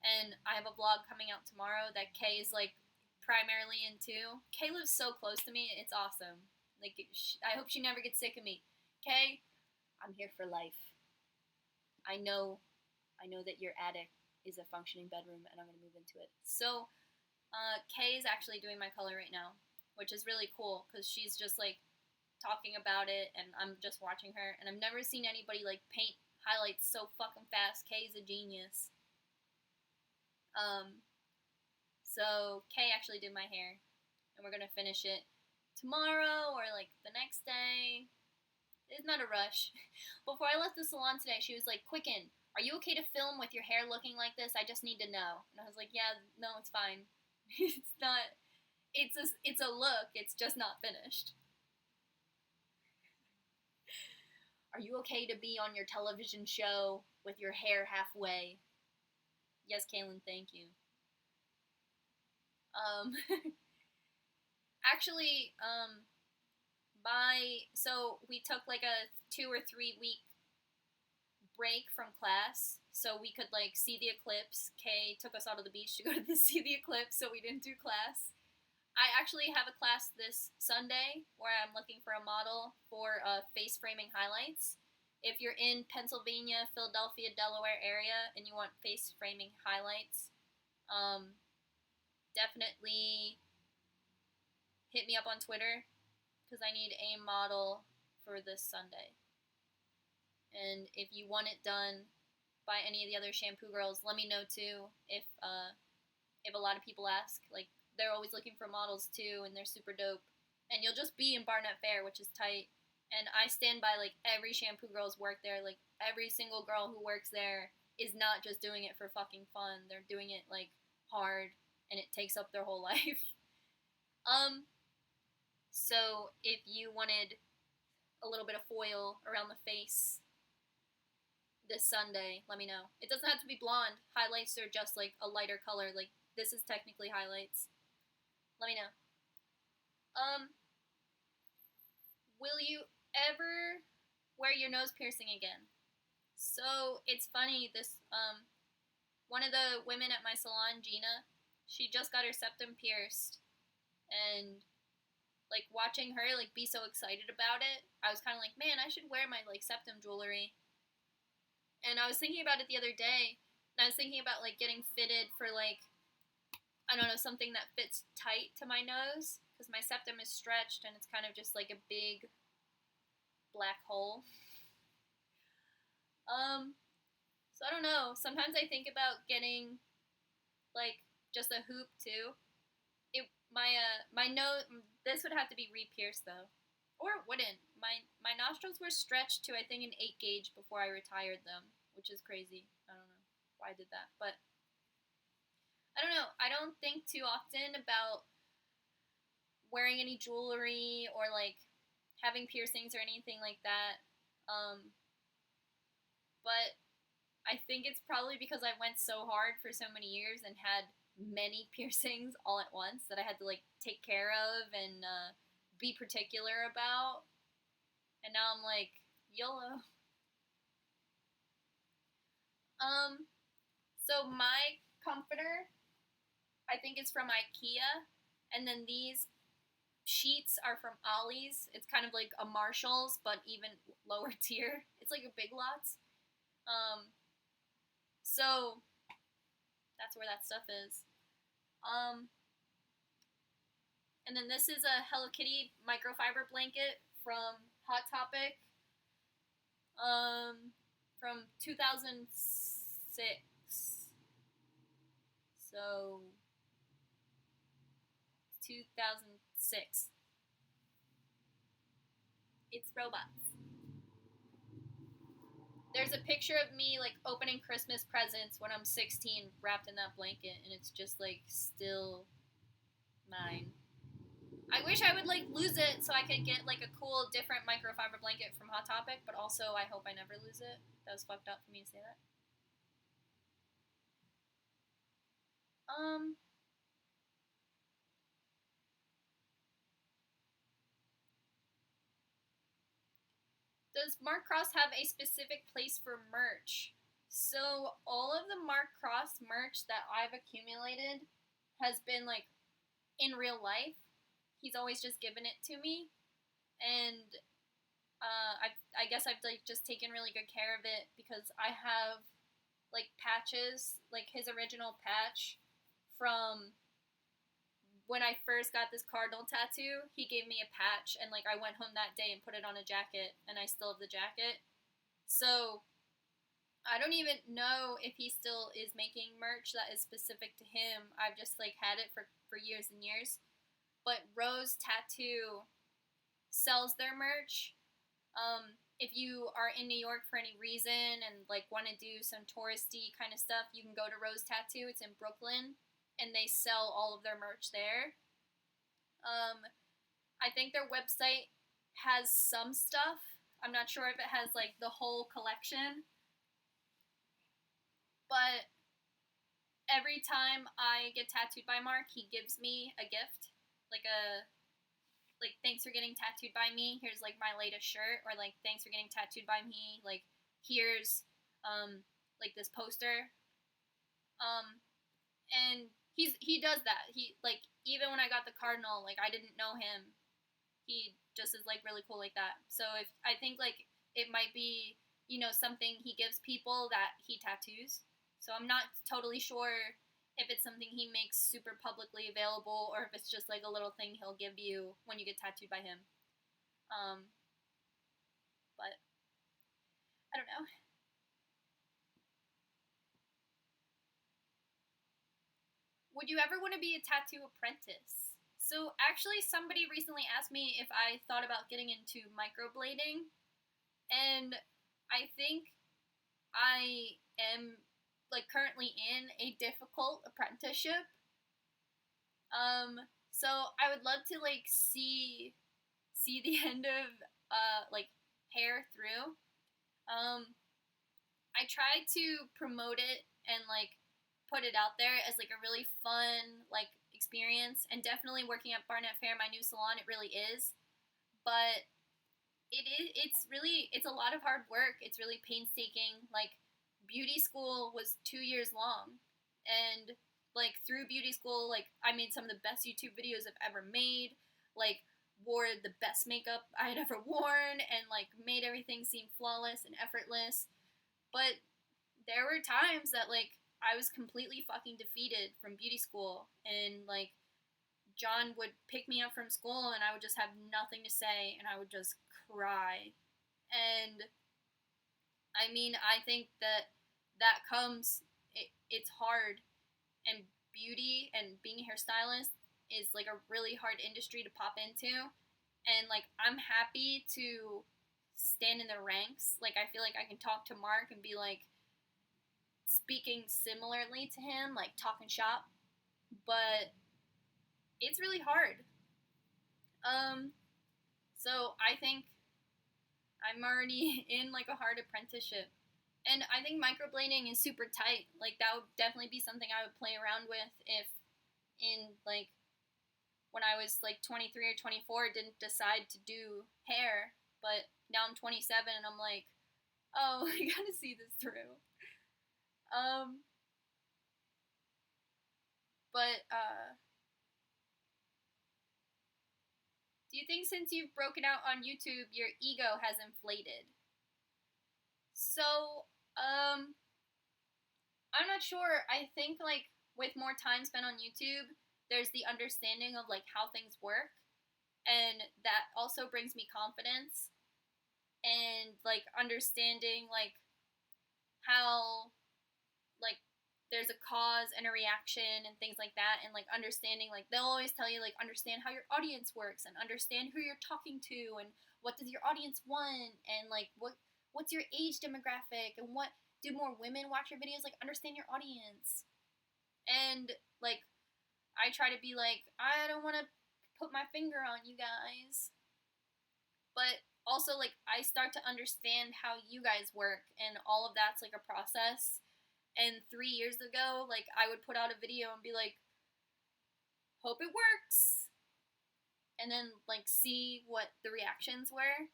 and I have a vlog coming out tomorrow that Kay is like primarily into. Kay lives so close to me; it's awesome. Like, I hope she never gets sick of me. Kay, I'm here for life. I know, I know that your attic is a functioning bedroom, and I'm gonna move into it. So, Kay is actually doing my color right now, which is really cool because she's just like talking about it, and I'm just watching her, and I've never seen anybody like paint highlights so fucking fast. Kay's a genius. Um, so Kay actually did my hair, and we're gonna finish it tomorrow or like the next day. It's not a rush. Before I left the salon today, she was like, "Quicken, are you okay to film with your hair looking like this? I just need to know." And I was like, "Yeah, no, it's fine. It's not. It's a look. It's just not finished." Are you okay to be on your television show with your hair halfway? Yes, Kaylin, thank you. Um, actually, so we took like a 2 or 3 week break from class so we could like see the eclipse. Kay took us out of the beach to go to see the eclipse, so we didn't do class. I actually have a class this Sunday where I'm looking for a model for face framing highlights. If you're in Pennsylvania, Philadelphia, Delaware area, and you want face framing highlights, definitely hit me up on Twitter because I need a model for this Sunday. And if you want it done by any of the other shampoo girls, let me know too. If a lot of people ask, like they're always looking for models too, and they're super dope. And you'll just be in Barnett Fair, which is tight. And I stand by like every shampoo girl's work there. Like every single girl who works there is not just doing it for fucking fun. They're doing it like hard, and it takes up their whole life. um, so if you wanted a little bit of foil around the face this Sunday, let me know. It doesn't have to be blonde. Highlights are just like a lighter color. Like this is technically highlights. Let me know. Um, will you ever wear your nose piercing again? So it's funny. This one of the women at my salon, Gina, she just got her septum pierced, and like watching her like be so excited about it, I was kind of like, man, I should wear my like septum jewelry. And I was thinking about it the other day, and I was thinking about like getting fitted for like, I don't know, something that fits tight to my nose because my septum is stretched and it's kind of just like a big black hole. So I don't know. Sometimes I think about getting like just a hoop too. My nose, this would have to be re-pierced though, or it wouldn't. My nostrils were stretched to I think an 8 gauge before I retired them, which is crazy. I don't know why I did that, but I don't know. I don't think too often about wearing any jewelry or like having piercings or anything like that. But I think it's probably because I went so hard for so many years and had many piercings all at once that I had to like take care of and be particular about. And now I'm like, YOLO. Um, so my comforter I think it's from IKEA, and then these sheets are from Ollie's. It's kind of like a Marshalls, but even lower tier. It's like a Big Lots. Um, so that's where that stuff is. Um, and then this is a Hello Kitty microfiber blanket from Hot Topic. From 2006. So 2006. It's robots. There's a picture of me like opening Christmas presents when I'm 16, wrapped in that blanket, and it's just like still mine. I wish I would like lose it so I could get like a cool different microfiber blanket from Hot Topic, but also I hope I never lose it. That was fucked up for me to say that. Um does Mark Cross have a specific place for merch? So all of the Mark Cross merch that I've accumulated has been like in real life. He's always just given it to me, and I guess I've like just taken really good care of it because I have like patches, like his original patch from when I first got this cardinal tattoo. He gave me a patch, and like I went home that day and put it on a jacket, and I still have the jacket. So I don't even know if he still is making merch that is specific to him. I've just like had it for years and years. But Rose Tattoo sells their merch. If you are in New York for any reason and like want to do some touristy kind of stuff, you can go to Rose Tattoo. It's in Brooklyn, and they sell all of their merch there. Um, I think their website has some stuff. I'm not sure if it has like the whole collection, but every time I get tattooed by Mark, he gives me a gift, like a like thanks for getting tattooed by me. Here's like my latest shirt, or like thanks for getting tattooed by me. Like here's like this poster. Um, and he does that. He like even when I got the cardinal, like I didn't know him. He just is like really cool like that. So if I think like it might be something he gives people that he tattoos. So I'm not totally sure if it's something he makes super publicly available or if it's just like a little thing he'll give you when you get tattooed by him. Um, but I don't know. Would you ever want to be a tattoo apprentice? So actually, somebody recently asked me if I thought about getting into microblading, and I think I am like currently in a difficult apprenticeship. Um, so I would love to like see the end of like hair through. Um, I try to promote it and like put it out there as like a really fun like experience, and definitely working at Barnett Fair, my new salon, it really is. But it's a lot of hard work. It's really painstaking. Like beauty school was 2 years long, and like through beauty school, like I made some of the best YouTube videos I've ever made. Like wore the best makeup I had ever worn, and like made everything seem flawless and effortless. But there were times that like I was completely fucking defeated from beauty school, and like John would pick me up from school and I would just have nothing to say and I would just cry. And I mean, I think that comes it's hard, and beauty and being a hairstylist is like a really hard industry to pop into. And like I'm happy to stand in the ranks. Like I feel like I can talk to Mark and be like speaking similarly to him, like talking shop, but it's really hard. Um, so I think I'm already in like a hard apprenticeship. And I think microblading is super tight. Like that would definitely be something I would play around with if in like when I was like 23 or 24 didn't decide to do hair, but now I'm 27 and I'm like, "Oh, I got to see this through." Um But do you think since you've broken out on YouTube, your ego has inflated? So, I'm not sure. I think like with more time spent on YouTube, there's the understanding of like how things work, and that also brings me confidence and like understanding like how like there's a cause and a reaction and things like that, and like understanding like they'll always tell you like understand how your audience works and understand who you're talking to and what does your audience want and like what's your age demographic and what do more women watch your videos, like understand your audience. And like I try to be like I don't want to put my finger on you guys, but also like I start to understand how you guys work, and all of that's like a process. And 3 years ago, like I would put out a video and be like, hope it works, and then like see what the reactions were.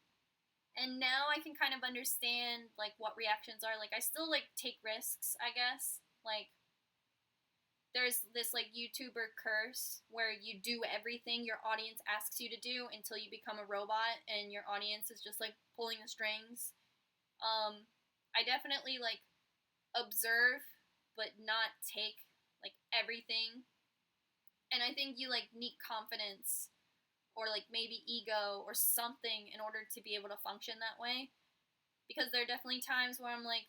And now I can kind of understand like what reactions are. Like I still like take risks, I guess. Like there's this like YouTuber curse where you do everything your audience asks you to do until you become a robot and your audience is just like pulling the strings. I definitely like observe but not take like everything. And I think you like need confidence or like maybe ego or something in order to be able to function that way. Because there are definitely times where I'm like,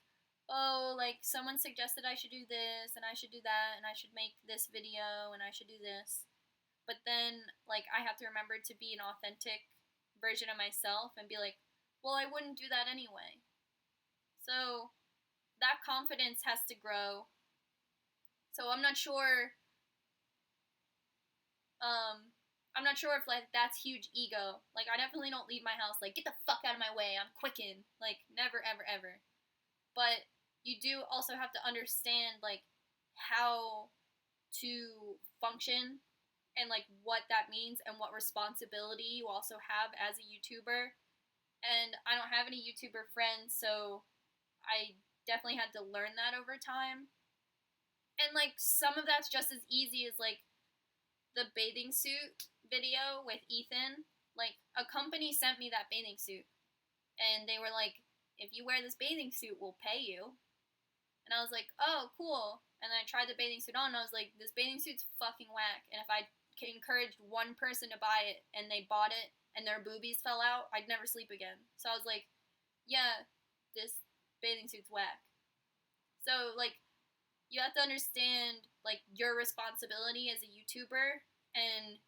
oh, like someone suggested I should do this and I should do that and I should make this video and I should do this. But then like I have to remember to be an authentic version of myself and be like, well, I wouldn't do that anyway. So that confidence has to grow. So I'm not sure I'm not sure if like that's huge ego. Like I definitely don't leave my house like get the fuck out of my way, I'm Quicken. Like never ever ever. But you do also have to understand like how to function and like what that means and what responsibility you also have as a YouTuber. And I don't have any YouTuber friends, so I definitely had to learn that over time. And like some of that's just as easy as like the bathing suit video with Ethan. Like a company sent me that bathing suit and they were like, if you wear this bathing suit, we'll pay you. And I was like, oh, cool. And then I tried the bathing suit on and I was like, this bathing suit's fucking whack. And if I encouraged one person to buy it and they bought it and their boobies fell out, I'd never sleep again. So I was like, yeah, this bathing suit's whack. So like you have to understand like your responsibility as a YouTuber, and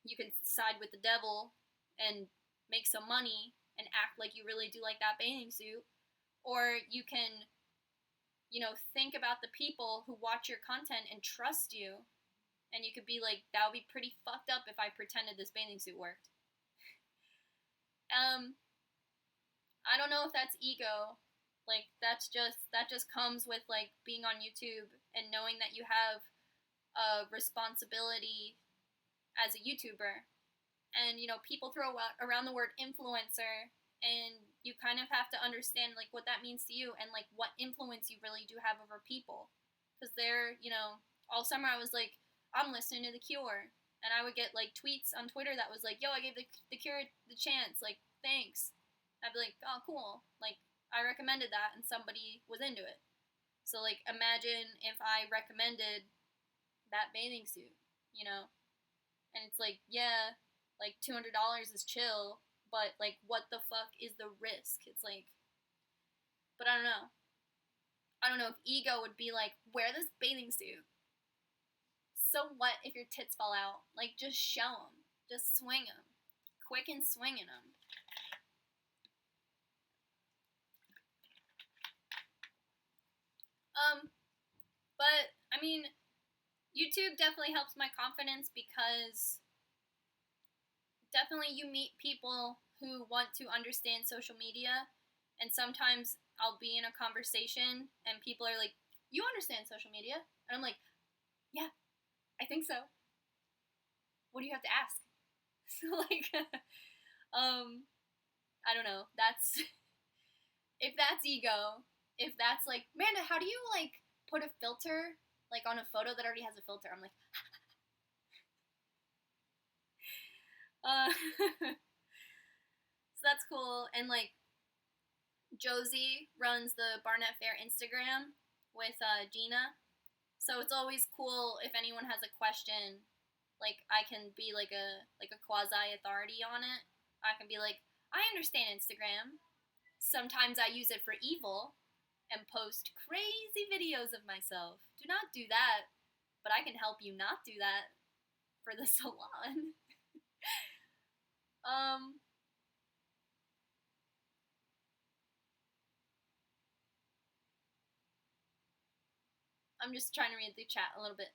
you can side with the devil and make some money and act like you really do like that bathing suit, or you can think about the people who watch your content and trust you, and you could be like, that would be pretty fucked up if I pretended this bathing suit worked. I don't know if that's ego. Like that just comes with like being on YouTube and knowing that you have a responsibility as a YouTuber. And people throw around the word influencer, and you kind of have to understand like what that means to you and like what influence you really do have over people. Because all summer I was like, I'm listening to The Cure, and I would get like tweets on Twitter that was like, yo, I gave the Cure the chance, like thanks. I'd be like, oh cool, like I recommended that and somebody was into it. So like imagine if I recommended that bathing suit, and it's like, yeah, like $200 is chill, but like what the fuck is the risk? It's like, but I don't know if ego would be like, wear this bathing suit, so what if your tits fall out? Like just show them, just swing them, Quicken swinging them. But I mean, YouTube definitely helps my confidence because definitely you meet people who want to understand social media, and sometimes I'll be in a conversation and people are like, you understand social media? And I'm like, yeah, I think so. What do you have to ask? So like, I don't know. That's if that's ego. If that's like, Amanda, how do you like put a filter like on a photo that already has a filter? I'm like, So that's cool. And like Josie runs the Barnett Fair Instagram with Gina. So it's always cool if anyone has a question. Like I can be like a quasi authority on it. I can be like, I understand Instagram. Sometimes I use it for evil and post crazy videos of myself. Do not do that, but I can help you not do that for the salon. um, I'm just trying to read the chat a little bit.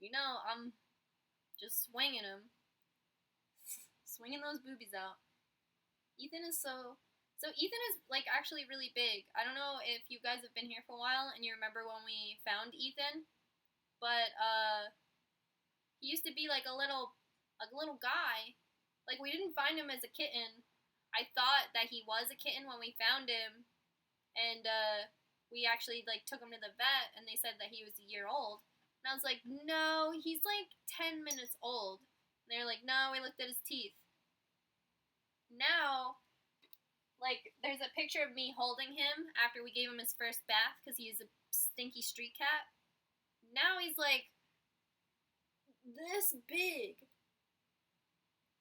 You know, I'm just swinging them. Swinging those boobies out. Ethan is so Ethan is like actually really big. I don't know if you guys have been here for a while and you remember when we found Ethan, but he used to be like a little guy. Like we didn't find him as a kitten. I thought that he was a kitten when we found him, and we actually like took him to the vet and they said that he was a year old. And I was like, "No, he's like 10 minutes old." And they're like, "No, we looked at his teeth." Now, like, there's a picture of me holding him after we gave him his first bath because he's a stinky street cat. Now he's like this big.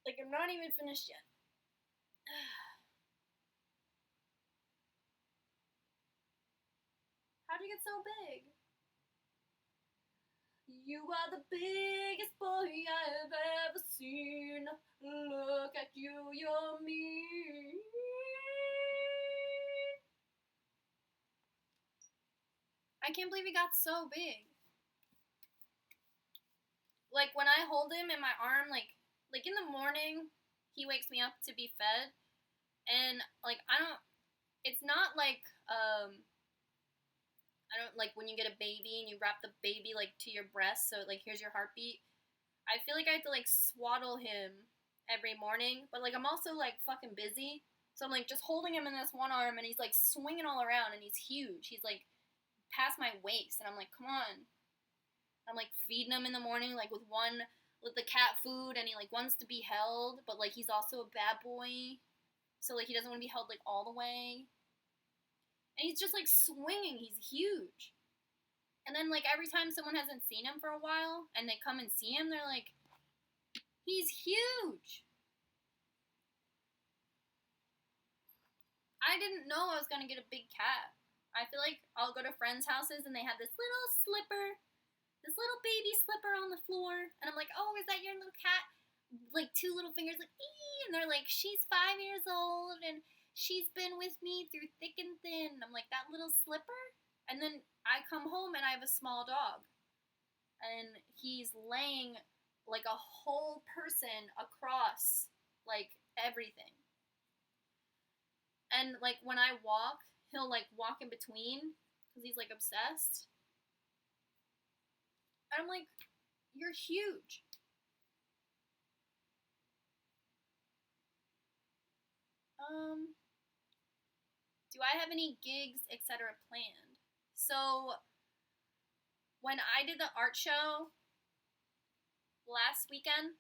Like, I'm not even finished yet. How'd you get so big? You are the biggest boy I've ever seen. Look at you, you're mean. I can't believe he got so big. Like when I hold him in my arm, like in the morning, he wakes me up to be fed, and like I don't. It's not like I don't like when you get a baby and you wrap the baby like to your breast, so like here's your heartbeat. I feel like I have to like swaddle him every morning, but like I'm also like fucking busy, so I'm like just holding him in this one arm, and he's like swinging all around, and he's huge. He's like past my waist, and I'm like, come on. I'm like feeding him in the morning, like with the cat food, and he like wants to be held, but like he's also a bad boy, so like he doesn't want to be held like all the way. And he's just like swinging. He's huge. And then like every time someone hasn't seen him for a while and they come and see him, they're like, he's huge. I didn't know I was gonna get a big cat. I feel like I'll go to friends' houses and they have this little slipper, this little baby slipper on the floor, and I'm like, oh, is that your little cat? Like two little fingers, like ee, and they're like, she's 5 years old and she's been with me through thick and thin. I'm like, that little slipper? And then I come home and I have a small dog. And he's laying like a whole person across like everything. And like when I walk, he'll like walk in between because he's like obsessed. And I'm like, you're huge. Do I have any gigs, etc. planned? So when I did the art show last weekend,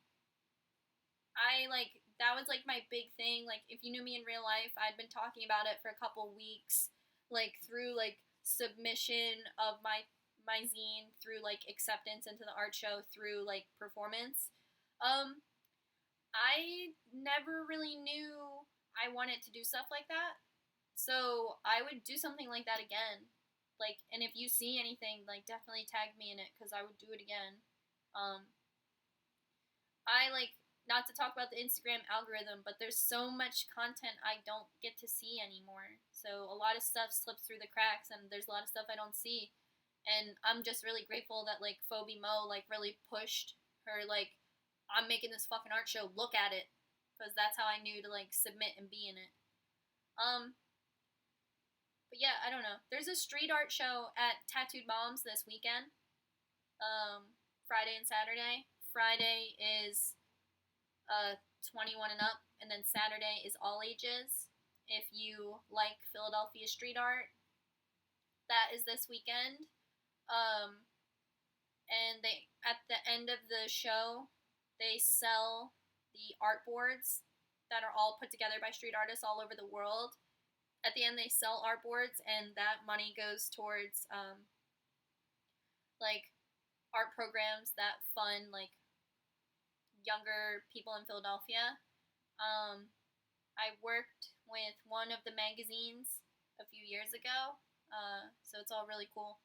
I like that was like my big thing. Like if you knew me in real life, I'd been talking about it for a couple weeks, like through like submission of my zine, through like acceptance into the art show, through like performance. I never really knew I wanted to do stuff like that. So I would do something like that again. Like, and if you see anything, like, definitely tag me in it because I would do it again. Um, I like not to talk about the Instagram algorithm, but there's so much content I don't get to see anymore. So a lot of stuff slips through the cracks, and there's a lot of stuff I don't see. And I'm just really grateful that like Phoebe Mo like really pushed her like I'm making this fucking art show. Look at it, because that's how I knew to like submit and be in it. But yeah, I don't know. There's a street art show at Tattooed Moms this weekend. Friday and Saturday. Friday is 21 and up, and then Saturday is all ages. If you like Philadelphia street art, that is this weekend. and they at the end of the show they sell the art boards that are all put together by street artists all over the world. At the end, they sell art boards, and that money goes towards like art programs that fund like younger people in Philadelphia. Um, I worked with one of the magazines a few years ago, so it's all really cool,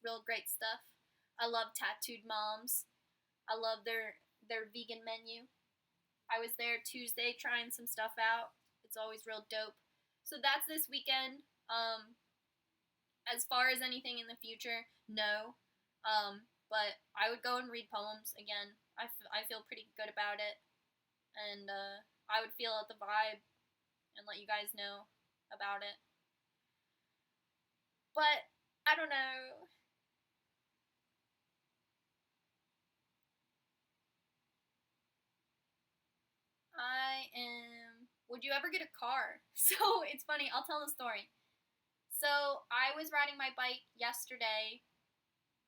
real great stuff. I love Tattooed Moms. I love their vegan menu. I was there Tuesday trying some stuff out. It's always real dope. So that's this weekend. As far as anything in the future, no. But I would go and read poems again. I feel pretty good about it. And I would feel out the vibe and let you guys know about it. But I don't know. I am. Would you ever get a car? So it's funny. I'll tell the story. So I was riding my bike yesterday,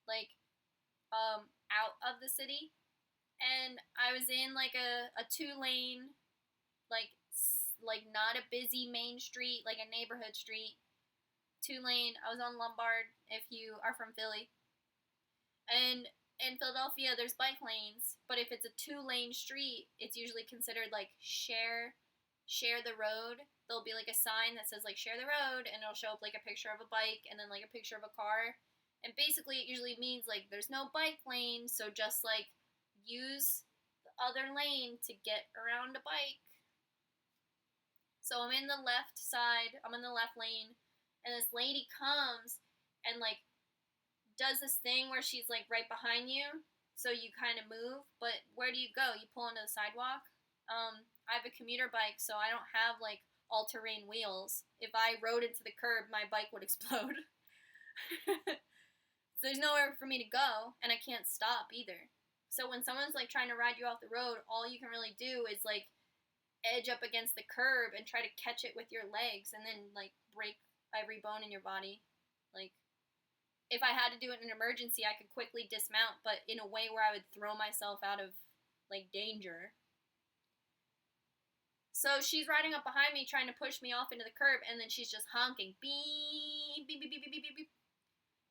like out of the city, and I was in like a 2 lane, like not a busy main street, like a neighborhood street. 2 lane. I was on Lombard. If you are from Philly, and in Philadelphia, there's bike lanes, but if it's a 2 lane street, it's usually considered like share the road. There'll be like a sign that says like share the road, and it'll show up like a picture of a bike and then like a picture of a car. And basically, it usually means like there's no bike lane, so just like use the other lane to get around a bike. So I'm in the left side, I'm in the left lane, and this lady comes and like does this thing where she's like right behind you, so you kind of move. But where do you go? You pull onto the sidewalk. I have a commuter bike, so I don't have like all-terrain wheels. If I rode into the curb, my bike would explode. So there's nowhere for me to go, and I can't stop either. So when someone's like trying to ride you off the road, all you can really do is like edge up against the curb and try to catch it with your legs, and then like break every bone in your body. Like, if I had to do it in an emergency, I could quickly dismount, but in a way where I would throw myself out of like danger. So she's riding up behind me, trying to push me off into the curb, and then she's just honking, beep, beep, beep, beep, beep, beep, beep.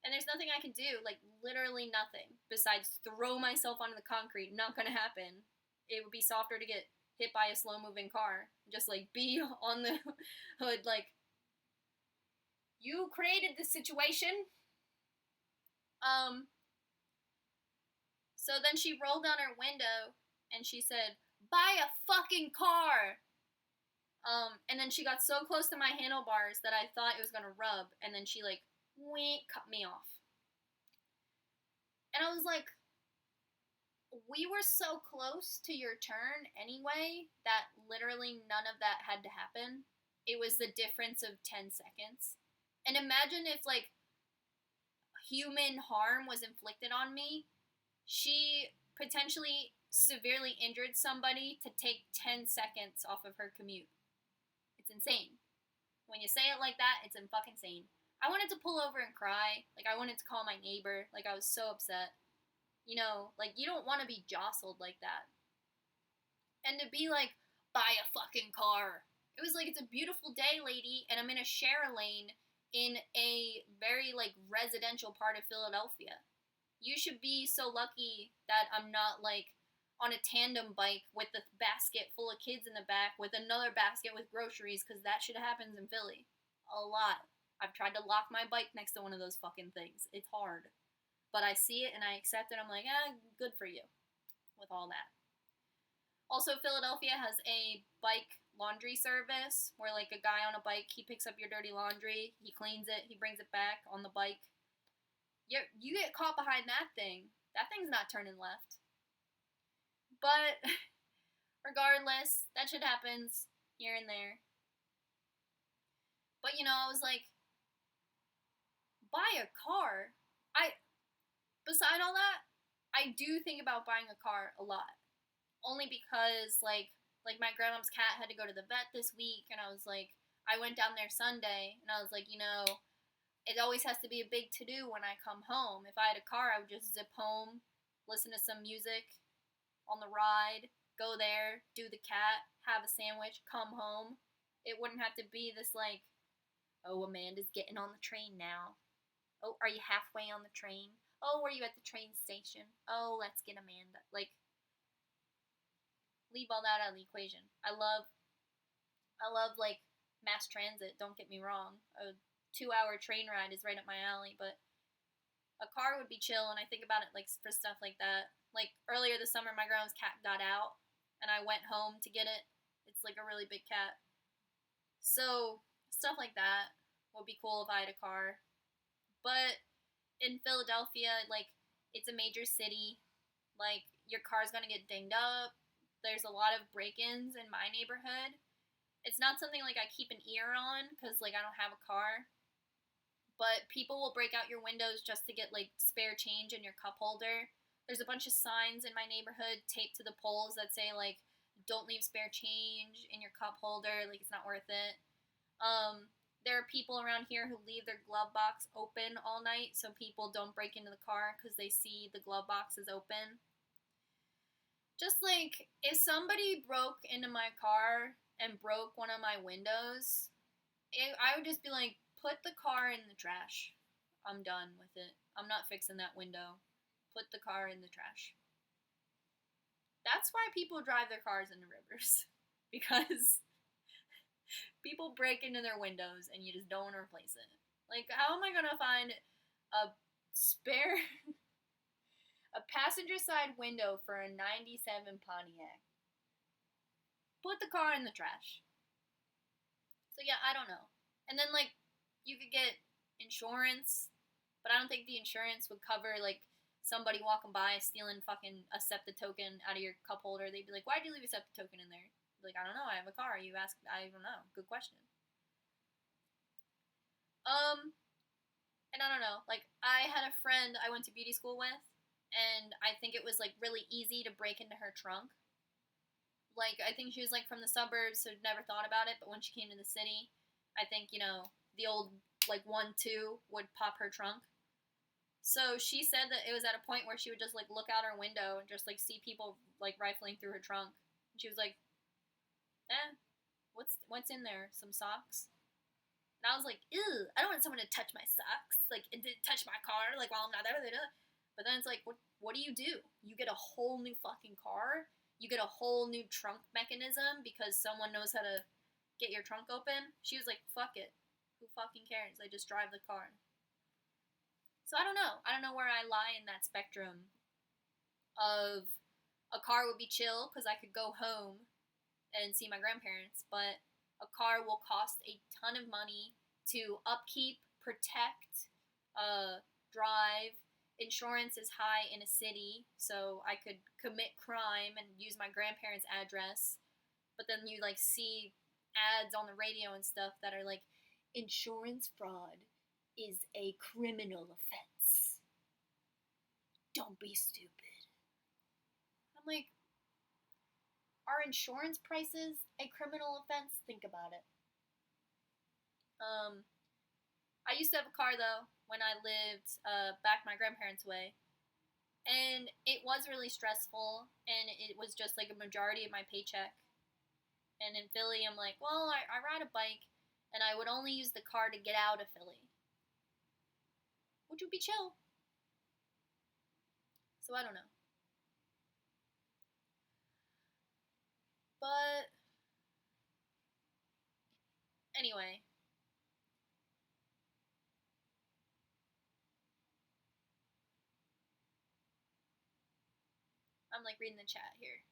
And there's nothing I can do, like literally nothing, besides throw myself onto the concrete. Not gonna happen. It would be softer to get hit by a slow-moving car. Just like be on the hood, like, you created this situation. So then she rolled down her window and she said, "Buy a fucking car." And then she got so close to my handlebars that I thought it was gonna rub, and then she like cut me off. And I was like, we were so close to your turn anyway that literally none of that had to happen. It was the difference of 10 seconds. And imagine if like human harm was inflicted on me. She potentially severely injured somebody to take 10 seconds off of her commute. It's insane. When you say it like that, it's fucking insane. I wanted to pull over and cry. Like, I wanted to call my neighbor. Like, I was so upset. You know, like, you don't want to be jostled like that. And to be like, buy a fucking car. It was like, it's a beautiful day, lady, and I'm in a share lane in a very, like, residential part of Philadelphia. You should be so lucky that I'm not, like, on a tandem bike with the basket full of kids in the back with another basket with groceries, because that shit happens in Philly. A lot. I've tried to lock my bike next to one of those fucking things. It's hard. But I see it and I accept it. I'm like, good for you with all that. Also, Philadelphia has a bike laundry service where, like, a guy on a bike, he picks up your dirty laundry, he cleans it, he brings it back on the bike. You get caught behind that thing. That thing's not turning left. But regardless, that shit happens here and there. But, you know, I was like, buy a car. Beside all that, I do think about buying a car a lot. Only because, like my grandma's cat had to go to the vet this week, and I was like, I went down there Sunday, and I was like, you know, it always has to be a big to-do when I come home. If I had a car, I would just zip home, listen to some music on the ride, go there, do the cat, have a sandwich, come home. It wouldn't have to be this like, oh, Amanda's getting on the train now. Oh, are you halfway on the train? Oh, are you at the train station? Oh, let's get Amanda. Like, leave all that out of the equation. I love like mass transit. Don't get me wrong. A 2-hour train ride is right up my alley, but a car would be chill. And I think about it like for stuff like that. Like earlier this summer, my grandma's cat got out, and I went home to get it. It's like a really big cat. So stuff like that would be cool if I had a car. But in Philadelphia, like it's a major city. Like your car's gonna get dinged up. There's a lot of break-ins in my neighborhood. It's not something like I keep an ear on because like I don't have a car. But people will break out your windows just to get like spare change in your cup holder. There's a bunch of signs in my neighborhood taped to the poles that say like don't leave spare change in your cup holder, like it's not worth it. There are people around here who leave their glove box open all night so people don't break into the car because they see the glove box is open. Just like if somebody broke into my car and broke one of my windows, I would just be like, put the car in the trash. I'm done with it. I'm not fixing that window. Put the car in the trash. That's why people drive their cars into rivers. Because people break into their windows and you just don't want to replace it. Like, how am I going to find a spare, a passenger side window for a 97 Pontiac? Put the car in the trash. So yeah, I don't know. And then like, you could get insurance, but I don't think the insurance would cover like somebody walking by stealing fucking a SEPTA token out of your cup holder. They'd be like, why'd you leave a SEPTA token in there? Like, I don't know, I have a car. You ask, I don't know. Good question. And I don't know, like, I had a friend I went to beauty school with, and I think it was, like, really easy to break into her trunk. Like, I think she was, like, from the suburbs, so never thought about it, but when she came to the city, I think, you know, the old, like, 1-2 would pop her trunk. So she said that it was at a point where she would just, like, look out her window and just, like, see people, like, rifling through her trunk. And she was like, what's in there? Some socks? And I was like, ew, I don't want someone to touch my socks, like, and to touch my car, like, while I'm not there. But then it's like, what do? You get a whole new fucking car? You get a whole new trunk mechanism because someone knows how to get your trunk open? She was like, fuck it. Who fucking cares? I just drive the car. So I don't know. I don't know where I lie in that spectrum of a car would be chill because I could go home and see my grandparents, but a car will cost a ton of money to upkeep, protect, drive. Insurance is high in a city, so I could commit crime and use my grandparents' address. But then you like see ads on the radio and stuff that are like, insurance fraud is a criminal offense. Don't be stupid. I'm like, are insurance prices a criminal offense? Think about it. I used to have a car, though, when I lived back my grandparents' way. And it was really stressful, and it was just, like, a majority of my paycheck. And in Philly, I'm like, well, I ride a bike, and I would only use the car to get out of Philly. Which would be chill. So I don't know. But anyway, I'm like reading the chat here.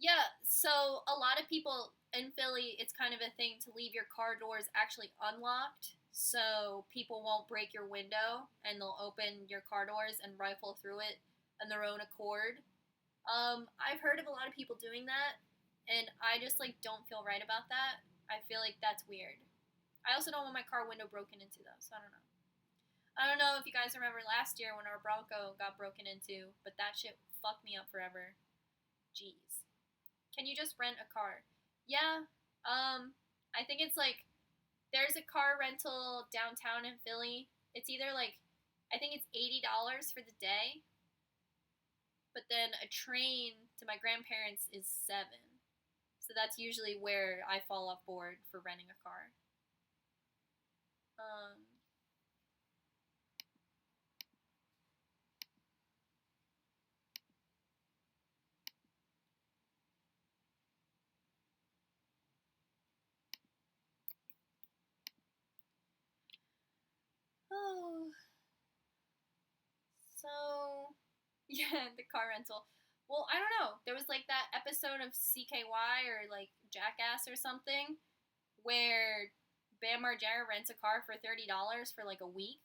Yeah, so a lot of people in Philly, it's kind of a thing to leave your car doors actually unlocked so people won't break your window and they'll open your car doors and rifle through it on their own accord. I've heard of a lot of people doing that, and I just like don't feel right about that. I feel like that's weird. I also don't want my car window broken into though, so I don't know. I don't know if you guys remember last year when our Bronco got broken into, but that shit fucked me up forever. Jeez. Can you just rent a car? Yeah. I think it's like there's a car rental downtown in Philly. It's either like, I think it's $80 for the day, but then a train to my grandparents is 7. So that's usually where I fall off board for renting a car. Um, oh, so yeah, the car rental. Well, I don't know. There was like that episode of CKY or like Jackass or something where Bam Margera rents a car for $30 for like a week.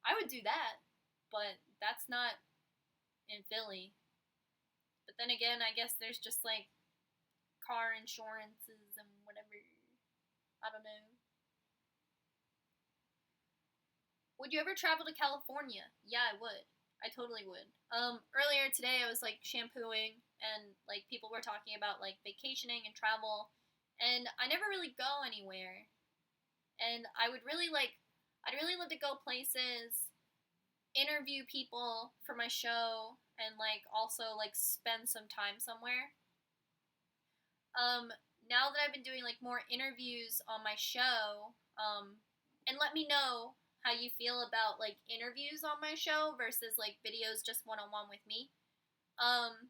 I would do that, but that's not in Philly. But then again, I guess there's just like car insurances and whatever. I don't know. Would you ever travel to California? Yeah, I would. I totally would. Earlier today I was like shampooing and like people were talking about like vacationing and travel, and I never really go anywhere. And I'd really love to go places, interview people for my show, and like also like spend some time somewhere. Um, Now that I've been doing like more interviews on my show, and let me know how you feel about like interviews on my show versus like videos just one on one with me. Um,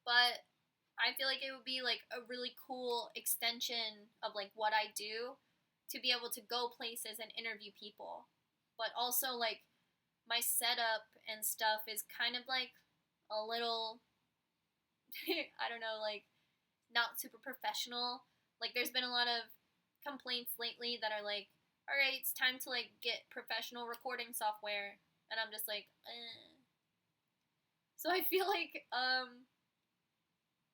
but I feel like it would be like a really cool extension of like what I do to be able to go places and interview people. But also like my setup and stuff is kind of like a little I don't know, like not super professional. Like there's been a lot of complaints lately that are like, all right, it's time to like get professional recording software, and I'm just like, eh. So I feel like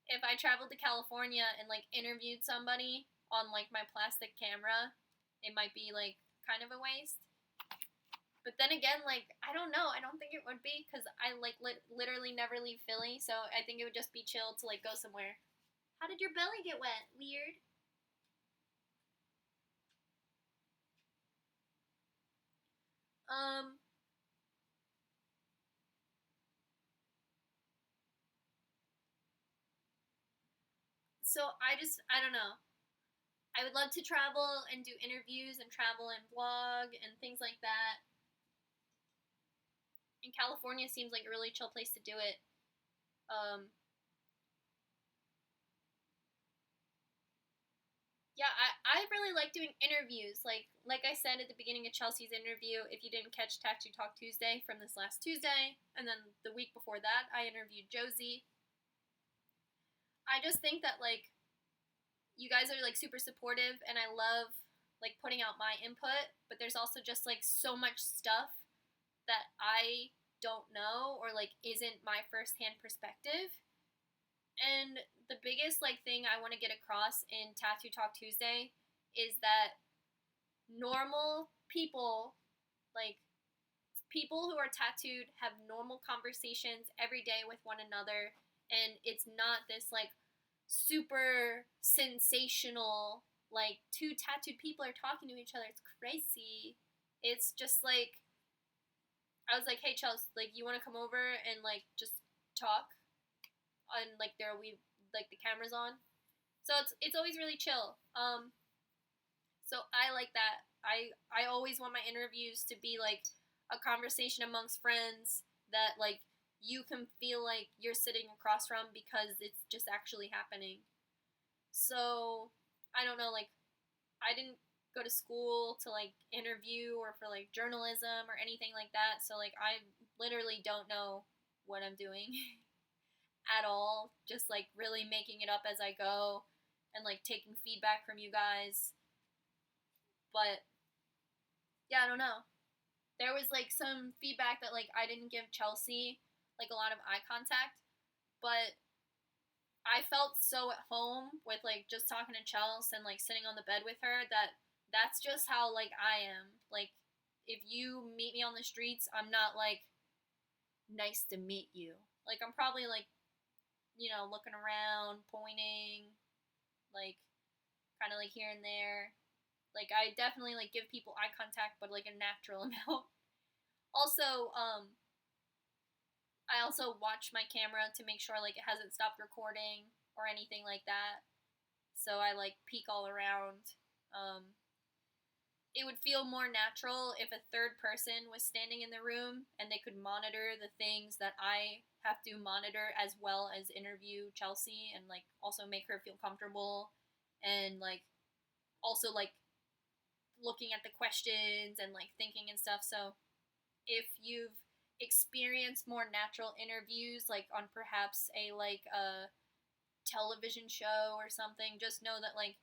if I traveled to California and like interviewed somebody on like my plastic camera, it might be like kind of a waste. But then again, like I don't know. I don't think it would be because I like literally never leave Philly, so I think it would just be chill to like go somewhere. How did your belly get wet? Weird. Um. So I don't know. I would love to travel and do interviews and travel and vlog and things like that. And California seems like a really chill place to do it. Um, yeah, I really like doing interviews. Like I said at the beginning of Chelsea's interview, if you didn't catch Tattoo Talk Tuesday from this last Tuesday, and then the week before that, I interviewed Josie. I just think that like you guys are like super supportive, and I love like putting out my input. But there's also just like so much stuff that I don't know or like isn't my firsthand perspective. And the biggest like thing I want to get across in Tattoo Talk Tuesday is that normal people, like people who are tattooed, have normal conversations every day with one another, and it's not this like super sensational like two tattooed people are talking to each other. It's crazy. It's just like I was like, hey Chelsea, like you want to come over and like just talk, and like there we like the cameras on, so it's always really chill. So I like that. I always want my interviews to be like a conversation amongst friends that like you can feel like you're sitting across from because it's just actually happening. So I don't know, like I didn't go to school to like interview or for like journalism or anything like that. So like I literally don't know what I'm doing at all. Just like really making it up as I go and like taking feedback from you guys. But yeah, I don't know. There was like some feedback that like I didn't give Chelsea like a lot of eye contact, but I felt so at home with like just talking to Chelsea and like sitting on the bed with her that that's just how like I am. Like if you meet me on the streets, I'm not like nice to meet you. Like I'm probably like, you know, looking around, pointing, like kind of like here and there. Like, I definitely, like, give people eye contact, but, like, a natural amount. Also, I also watch my camera to make sure, like, it hasn't stopped recording or anything like that. So I, like, peek all around. It would feel more natural if a third person was standing in the room and they could monitor the things that I have to monitor, as well as interview Chelsea and, like, also make her feel comfortable, and, like, also, like, looking at the questions and, like, thinking and stuff. So if you've experienced more natural interviews, like on perhaps a television show or something, just know that, like,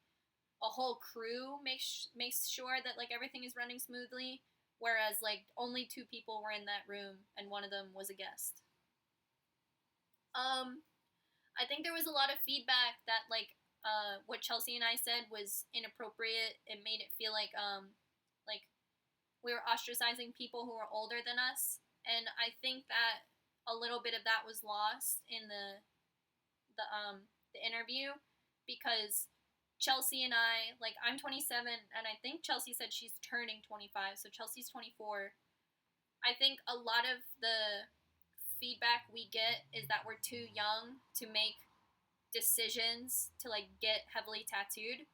a whole crew makes sure that, like, everything is running smoothly, whereas, like, only two people were in that room and one of them was a guest. I think there was a lot of feedback that, like, what Chelsea and I said was inappropriate. It made it feel like we were ostracizing people who were older than us, and I think that a little bit of that was lost in the interview, because Chelsea and I, like, I'm 27, and I think Chelsea said she's turning 25, so Chelsea's 24. I think a lot of the feedback we get is that we're too young to make decisions to, like, get heavily tattooed.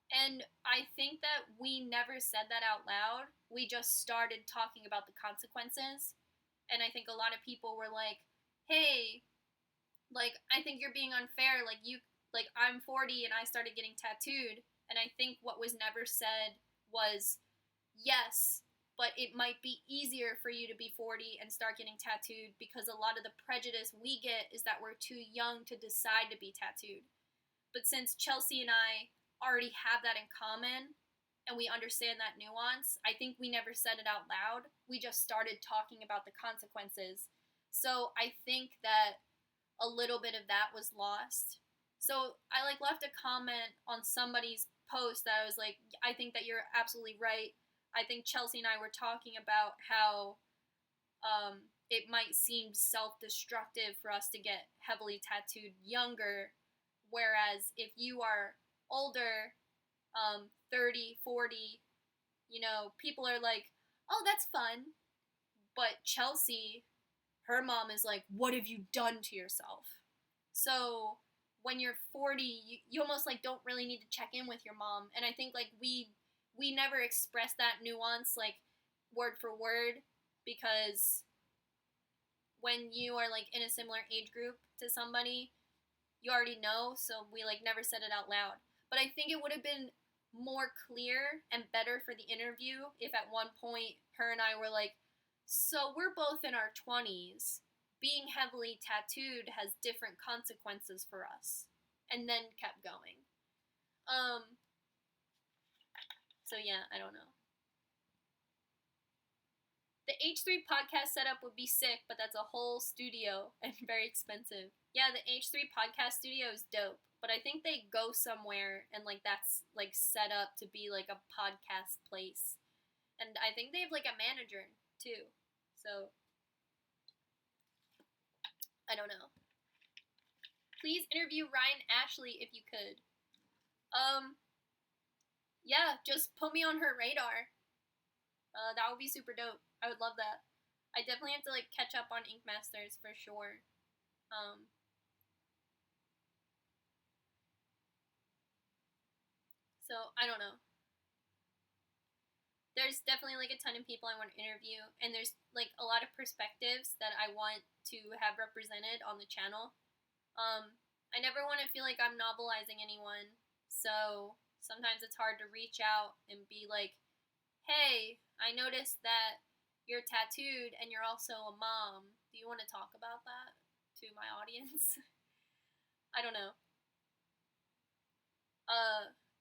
And I think that we never said that out loud. We just started talking about the consequences. And I think a lot of people were like, hey, like, I think you're being unfair. Like, I'm 40 and I started getting tattooed. And I think what was never said was, yes, but it might be easier for you to be 40 and start getting tattooed, because a lot of the prejudice we get is that we're too young to decide to be tattooed. But since Chelsea and I already have that in common and we understand that nuance, I think we never said it out loud. We just started talking about the consequences. So I think that a little bit of that was lost. So I, like, left a comment on somebody's post that I was like, I think that you're absolutely right. I think Chelsea and I were talking about how it might seem self-destructive for us to get heavily tattooed younger, whereas if you are older, 30, 40, people are like, oh, that's fun. But Chelsea, her mom is like, what have you done to yourself? So when you're 40, you almost, like, don't really need to check in with your mom. And I think, like, we never expressed that nuance, like, word for word, because when you are, like, in a similar age group to somebody, you already know, so we, like, never said it out loud. But I think it would have been more clear and better for the interview if at one point her and I were like, so we're both in our 20s. Being heavily tattooed has different consequences for us. And then kept going. So yeah, I don't know. The H3 podcast setup would be sick, but that's a whole studio and very expensive. Yeah, the H3 podcast studio is dope, but I think they go somewhere and, like, that's, like, set up to be, like, a podcast place. And I think they have, like, a manager too. So I don't know. Please interview Ryan Ashley if you could. Yeah, just put me on her radar. That would be super dope. I would love that. I definitely have to, like, catch up on Ink Masters for sure. So I don't know. There's definitely, like, a ton of people I want to interview, and there's, like, a lot of perspectives that I want to have represented on the channel. I never want to feel like I'm novelizing anyone, so sometimes it's hard to reach out and be like, hey, I noticed that you're tattooed and you're also a mom. Do you want to talk about that to my audience? I don't know.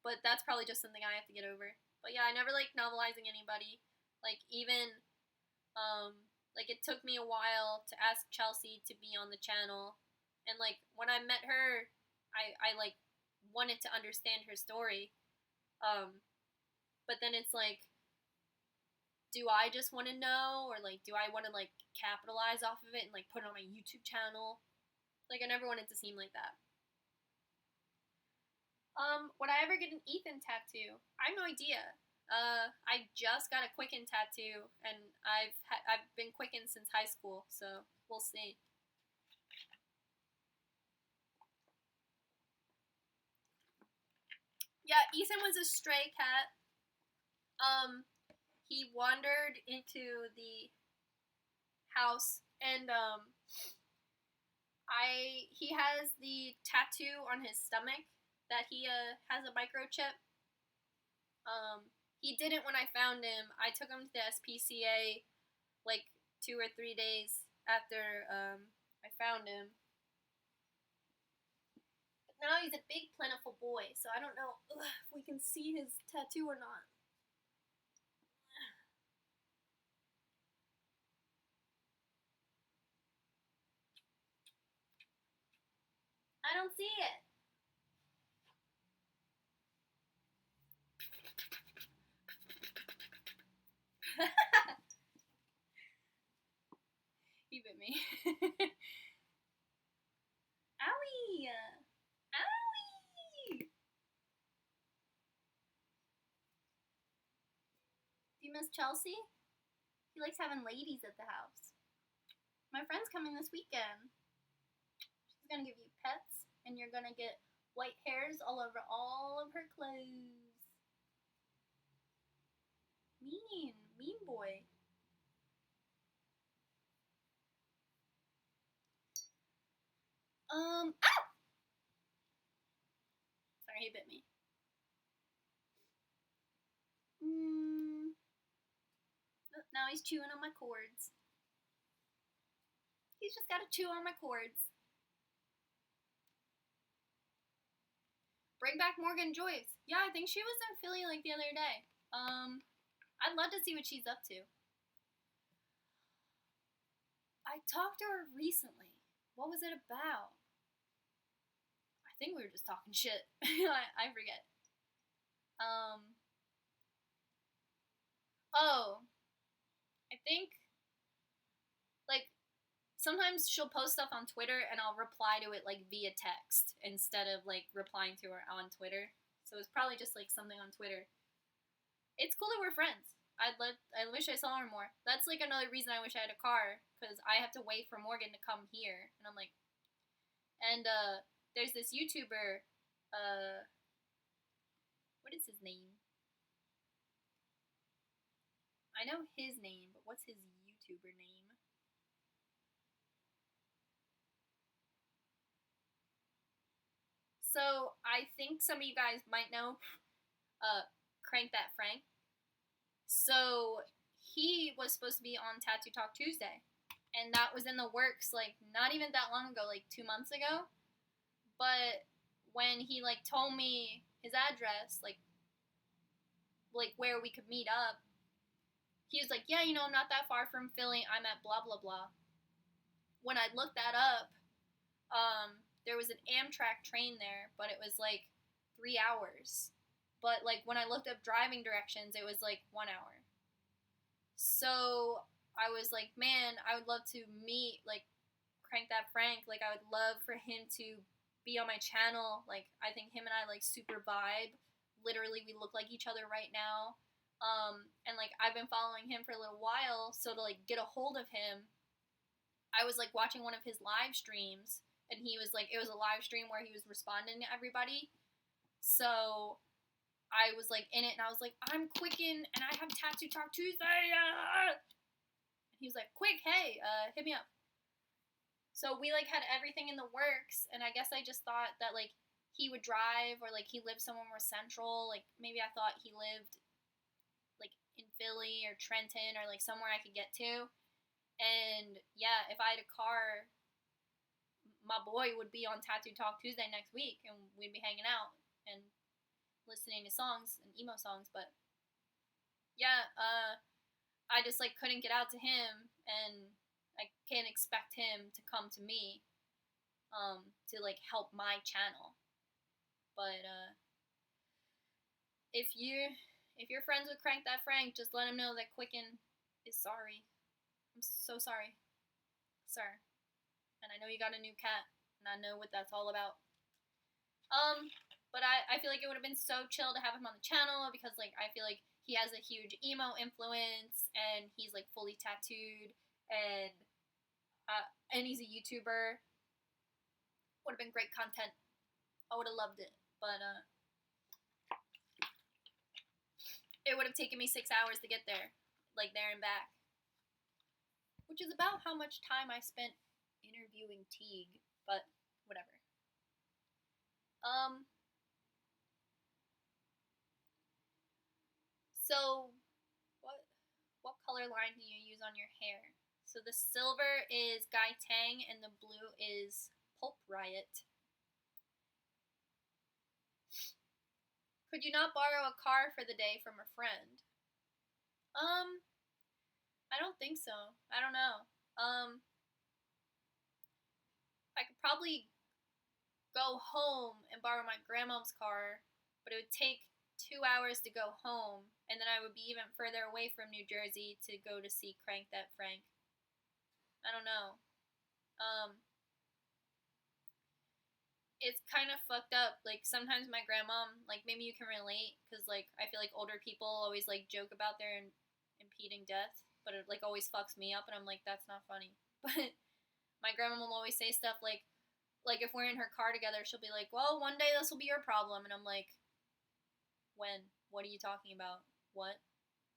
But that's probably just something I have to get over. But yeah, I never liked novelizing anybody. Like, even, like, it took me a while to ask Chelsea to be on the channel. And, like, when I met her, I like, wanted to understand her story. But then it's like, do I just want to know? Or, like, do I want to, like, capitalize off of it and, like, put it on my YouTube channel? Like, I never wanted to seem like that. Would I ever get an Ethan tattoo? I have no idea. I just got a Quicken tattoo, and I've been Quicken since high school, so we'll see. Yeah, Ethan was a stray cat. He wandered into the house, and he has the tattoo on his stomach that he has a microchip. He didn't when I found him. I took him to the SPCA like 2 or 3 days after I found him. But now he's a big, plentiful boy, so I don't know if we can see his tattoo or not. I don't see it. He bit me. Owie! Owie! Do you miss Chelsea? He likes having ladies at the house. My friend's coming this weekend. She's gonna give you pets, and you're gonna get white hairs all over all of her clothes. Mean boy. Ow! Sorry, he bit me. Now he's chewing on my cords. He's just gotta chew on my cords. Bring back Morgan Joyce. Yeah, I think she was in Philly like the other day. I'd love to see what she's up to. I talked to her recently. What was it about? I think we were just talking shit. I forget. Oh, I think like sometimes she'll post stuff on Twitter and I'll reply to it like via text instead of like replying to her on Twitter. So it's probably just like something on Twitter. It's cool that we're friends. I wish I saw her more. That's like another reason I wish I had a car because I have to wait for Morgan to come here, and I'm like, and there's this YouTuber, what is his name? I know his name, but what's his YouTuber name? So I think some of you guys might know, Crank That Frank. So he was supposed to be on Tattoo Talk Tuesday, and that was in the works like not even that long ago, like 2 months ago. But when he like told me his address, like where we could meet up, he was like, "Yeah, I'm not that far from Philly. I'm at blah blah blah." When I looked that up, there was an Amtrak train there, but it was like 3 hours. But like when I looked up driving directions, it was like 1 hour. So I was like, man, I would love to meet like Crank That Frank. Like I would love for him to be on my channel. Like I think him and I like super vibe. Literally, we look like each other right now. And like I've been following him for a little while, so to like get a hold of him, I was like watching one of his live streams, and he was like, it was a live stream where he was responding to everybody. So I was like in it, and I was like, I'm Quicken, and I have Tattoo Talk Tuesday. And he was like, quick, hey, hit me up. So we like had everything in the works, and I guess I just thought that like he would drive, or like he lived somewhere more central. Like maybe I thought he lived like in Philly or Trenton or like somewhere I could get to. And yeah, if I had a car, my boy would be on Tattoo Talk Tuesday next week, and we'd be hanging out and listening to songs and emo songs. But yeah, I just like couldn't get out to him, and I can't expect him to come to me to like help my channel. But if you're friends with Crank That Frank, just let him know that Quicken is sorry. I'm so sorry, sir. And I know you got a new cat, and I know what that's all about. But I feel like it would have been so chill to have him on the channel because like I feel like he has a huge emo influence and he's like fully tattooed and he's a YouTuber. Would have been great content. I would have loved it, but it would have taken me 6 hours to get there, like there and back, which is about how much time I spent interviewing Teague. But whatever. So what color line do you use on your hair? So the silver is Guy Tang and the blue is Pulp Riot. Could you not borrow a car for the day from a friend? I don't think so. I don't know. I could probably go home and borrow my grandmom's car, but it would take 2 hours to go home, and then I would be even further away from New Jersey to go to see Crank That Frank. I don't know. It's kind of fucked up. Like, sometimes my grandmom, like, maybe you can relate, because, like, I feel like older people always, like, joke about their impeding death, but it, like, always fucks me up, and I'm like, that's not funny. But my grandma will always say stuff like, if we're in her car together, she'll be like, well, one day this will be your problem, and I'm like, when? What are you talking about? What?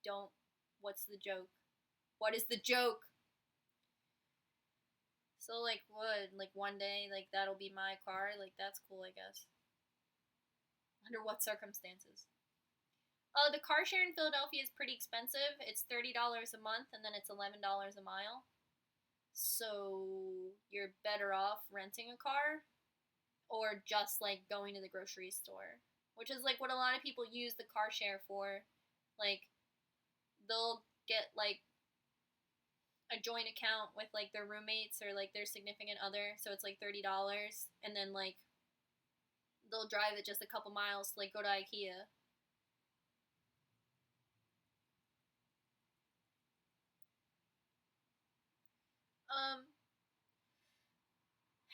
Don't. What's the joke? What is the joke? So, like, like, one day, like, that'll be my car? Like, that's cool, I guess. Under what circumstances? The car share in Philadelphia is pretty expensive. It's $30 a month, and then it's $11 a mile. So, you're better off renting a car, or just, like, going to the grocery store. Which is, like, what a lot of people use the car share for. Like, they'll get, like, a joint account with like their roommates or like their significant other, so it's like $30, and then like they'll drive it just a couple miles to like go to IKEA.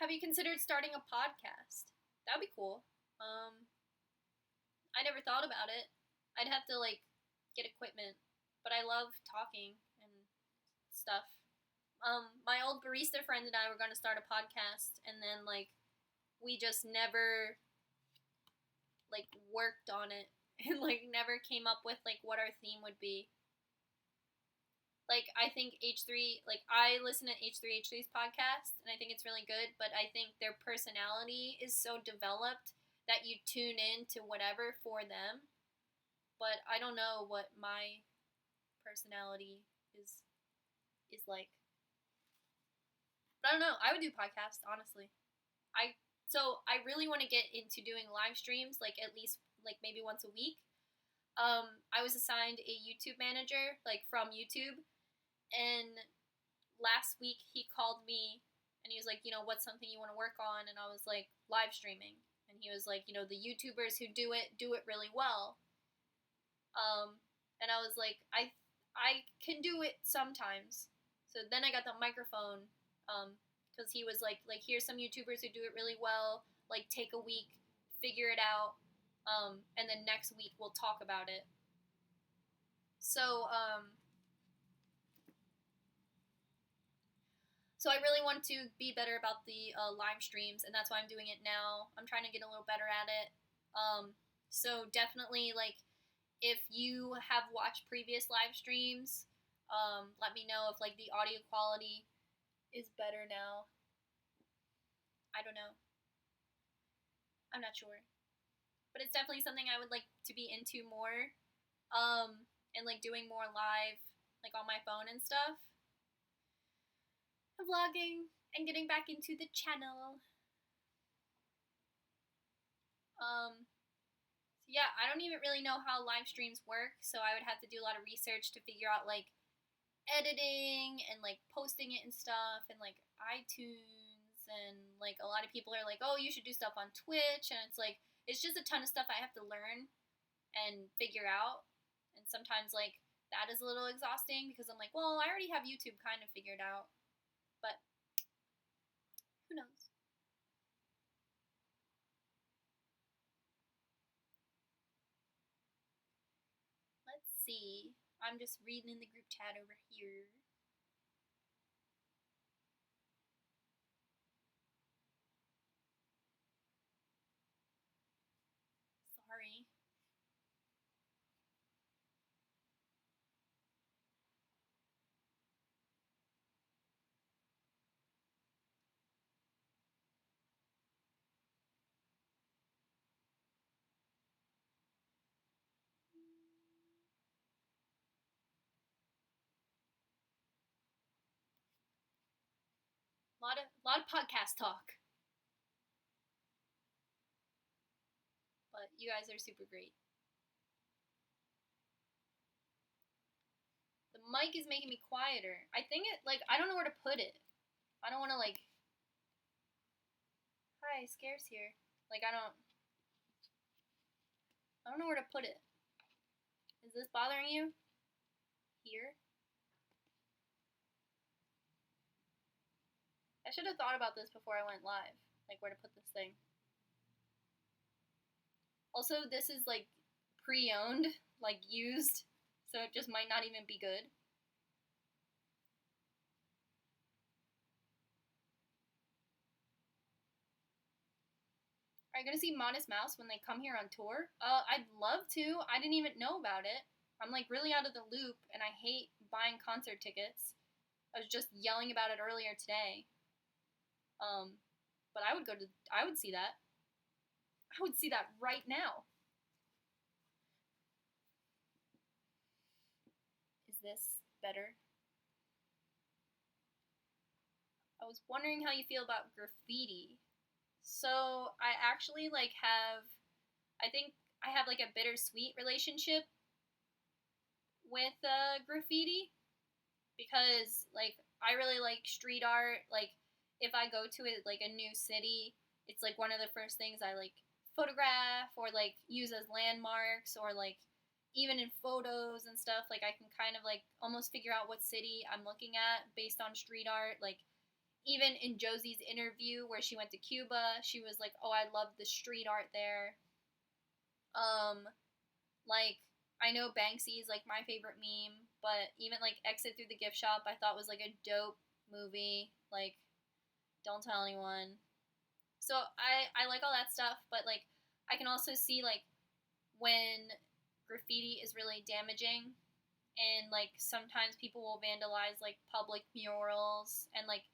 Have you considered starting a podcast? That'd be cool. I never thought about it. I'd have to like get equipment, but I love talking and stuff. My old barista friend and I were going to start a podcast, and then like we just never like worked on it and like never came up with like what our theme would be. Like I think H3, like I listen to H3H3's podcast and I think it's really good, but I think their personality is so developed that you tune in to whatever for them. But I don't know what my personality is like. But I don't know. I would do podcasts, honestly. I really want to get into doing live streams, like at least like maybe once a week. I was assigned a YouTube manager, like from YouTube, and last week he called me and he was like, what's something you want to work on? And I was like, live streaming. And he was like, the YouTubers who do it really well. And I was like, I can do it sometimes. So then I got the microphone. Because he was like, here's some YouTubers who do it really well. Like, take a week, figure it out, and then next week we'll talk about it. So I really want to be better about the live streams, and that's why I'm doing it now. I'm trying to get a little better at it. So definitely, like, if you have watched previous live streams, let me know if like the audio quality is better now. I don't know. I'm not sure. But it's definitely something I would like to be into more. And like doing more live, like on my phone and stuff. Vlogging and getting back into the channel. Yeah, I don't even really know how live streams work, so I would have to do a lot of research to figure out like editing and like posting it and stuff and like iTunes, and like a lot of people are like, oh, you should do stuff on Twitch, and it's just a ton of stuff I have to learn and figure out, and sometimes like that is a little exhausting because I'm like, well, I already have YouTube kind of figured out, but who knows. see. I'm just reading in the group chat over here. Sorry. A lot of podcast talk. But you guys are super great. The mic is making me quieter. I think it, like, I don't know where to put it. I don't want to, like, hi, Scare's here. Like, I don't know where to put it. Is this bothering you? Here? I should have thought about this before I went live. Like, where to put this thing. Also, this is, like, pre-owned, like, used. So it just might not even be good. Are you gonna see Modest Mouse when they come here on tour? I'd love to. I didn't even know about it. I'm like really out of the loop, and I hate buying concert tickets. I was just yelling about it earlier today. But I would see that. I would see that right now. Is this better? I was wondering how you feel about graffiti. So I actually I think I have like a bittersweet relationship with graffiti because like I really like street art. Like if I go to like a new city, it's like one of the first things I like photograph or like use as landmarks or like even in photos and stuff. Like I can kind of like almost figure out what city I'm looking at based on street art. Like even in Josie's interview where she went to Cuba, she was like, "Oh, I love the street art there." Like I know Banksy is like my favorite meme, but even like Exit Through the Gift Shop, I thought was like a dope movie. Like, don't tell anyone. So I like all that stuff, but like I can also see like when graffiti is really damaging and like sometimes people will vandalize like public murals and like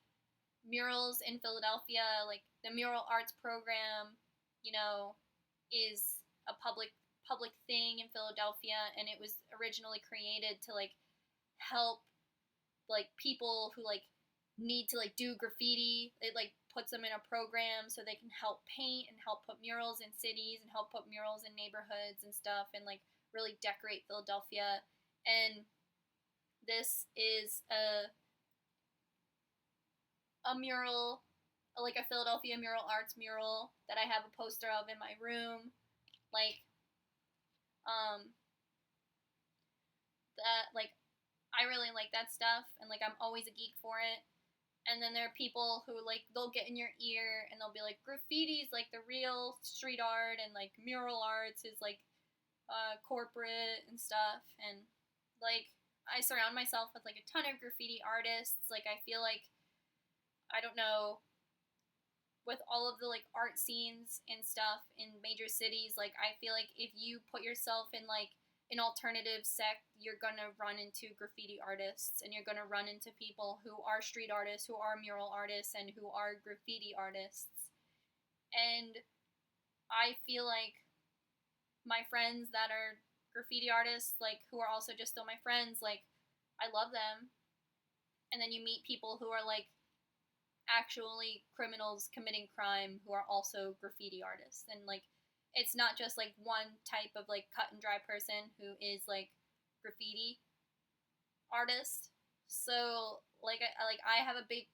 murals in Philadelphia, like the mural arts program, you know, is a public thing in Philadelphia, and it was originally created to like help like people who like need to like do graffiti. It like puts them in a program so they can help paint and help put murals in cities and help put murals in neighborhoods and stuff and like really decorate Philadelphia. And this is a mural, like a Philadelphia mural arts mural that I have a poster of in my room. Like, that, like, I really like that stuff, and like, I'm always a geek for it. And then there are people who like they'll get in your ear and they'll be like, graffiti's like the real street art, and like mural arts is like corporate and stuff. And like, I surround myself with like a ton of graffiti artists. Like, I feel like I don't know, with all of the like art scenes and stuff in major cities, like I feel like if you put yourself in like an alternative sect, you're gonna run into graffiti artists and you're gonna run into people who are street artists, who are mural artists, and who are graffiti artists. And I feel like my friends that are graffiti artists, like who are also just still my friends, like I love them. And then you meet people who are like actually criminals committing crime who are also graffiti artists, and like it's not just like one type of like cut and dry person who is like graffiti artist. So like I have a big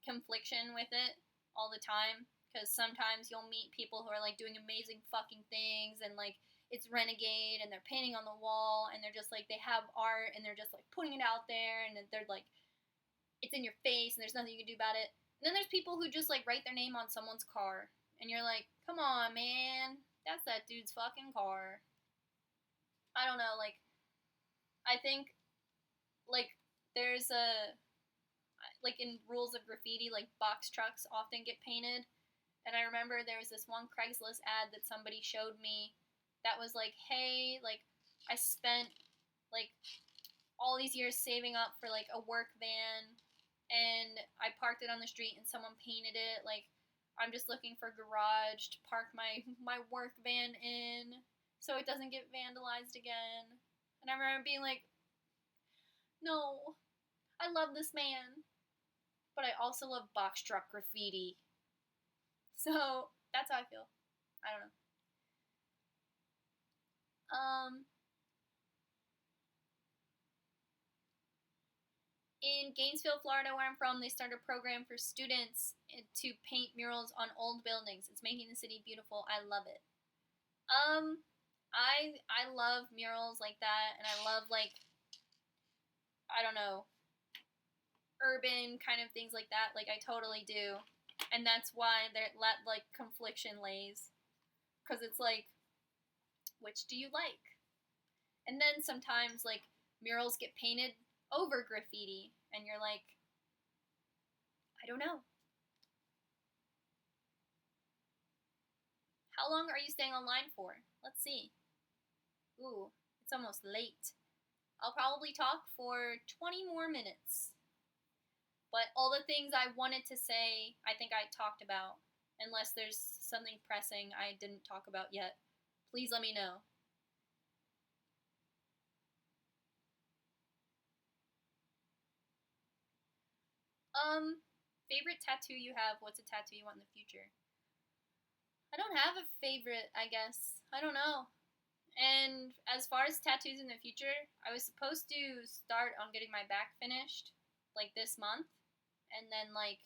confliction with it all the time because sometimes you'll meet people who are like doing amazing fucking things and like it's renegade and they're painting on the wall and they're just like they have art and they're just like putting it out there and they're like it's in your face and there's nothing you can do about it. And then there's people who just like write their name on someone's car, and you're like, come on, man, that's that dude's fucking car. I don't know, like I think like there's a like in rules of graffiti, like box trucks often get painted. And I remember there was this one Craigslist ad that somebody showed me that was like, hey, like I spent like all these years saving up for like a work van and I parked it on the street and someone painted it. Like I'm just looking for a garage to park my work van in so it doesn't get vandalized again. And I remember being like, no, I love this man, but I also love box truck graffiti. So that's how I feel. I don't know. In Gainesville, Florida, where I'm from, they started a program for students to paint murals on old buildings. It's making the city beautiful. I love it. Um, I love murals like that, and I love like I don't know urban kind of things like that. Like I totally do, and that's why there like confliction lays, because it's like, which do you like? And then sometimes like murals get painted over graffiti, and you're like, I don't know. How long are you staying online for? Let's see. Ooh, it's almost late. I'll probably talk for 20 more minutes. But all the things I wanted to say, I think I talked about. Unless there's something pressing I didn't talk about yet. Please let me know. Favorite tattoo you have? What's a tattoo you want in the future? I don't have a favorite, I guess. I don't know. And as far as tattoos in the future, I was supposed to start on getting my back finished like this month, and then like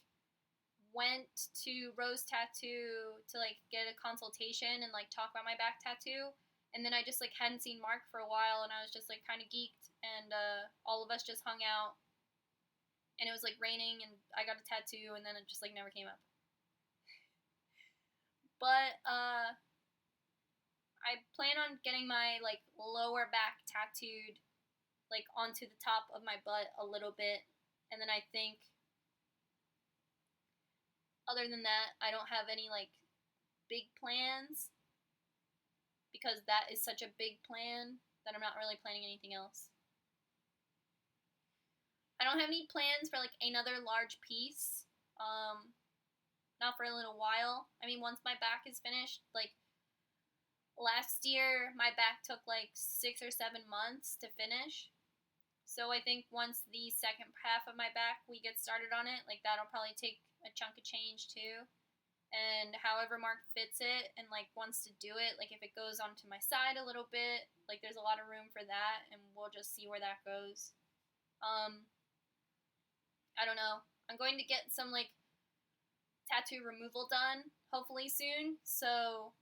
went to Rose Tattoo to like get a consultation and like talk about my back tattoo. And then I just like hadn't seen Mark for a while, and I was just like kind of geeked, and all of us just hung out, and it was like raining, and I got a tattoo, and then it just like never came up. But I plan on getting my like lower back tattooed like onto the top of my butt a little bit, and then I think other than that I don't have any like big plans, because that is such a big plan that I'm not really planning anything else. I don't have any plans for like another large piece. Not for a little while. I mean, once my back is finished, like last year my back took like 6 or 7 months to finish. So I think once the second half of my back we get started on it, like that'll probably take a chunk of change too. And however Mark fits it and like wants to do it, like if it goes onto my side a little bit, like there's a lot of room for that, and we'll just see where that goes. I don't know. I'm going to get some like tattoo removal done hopefully soon. So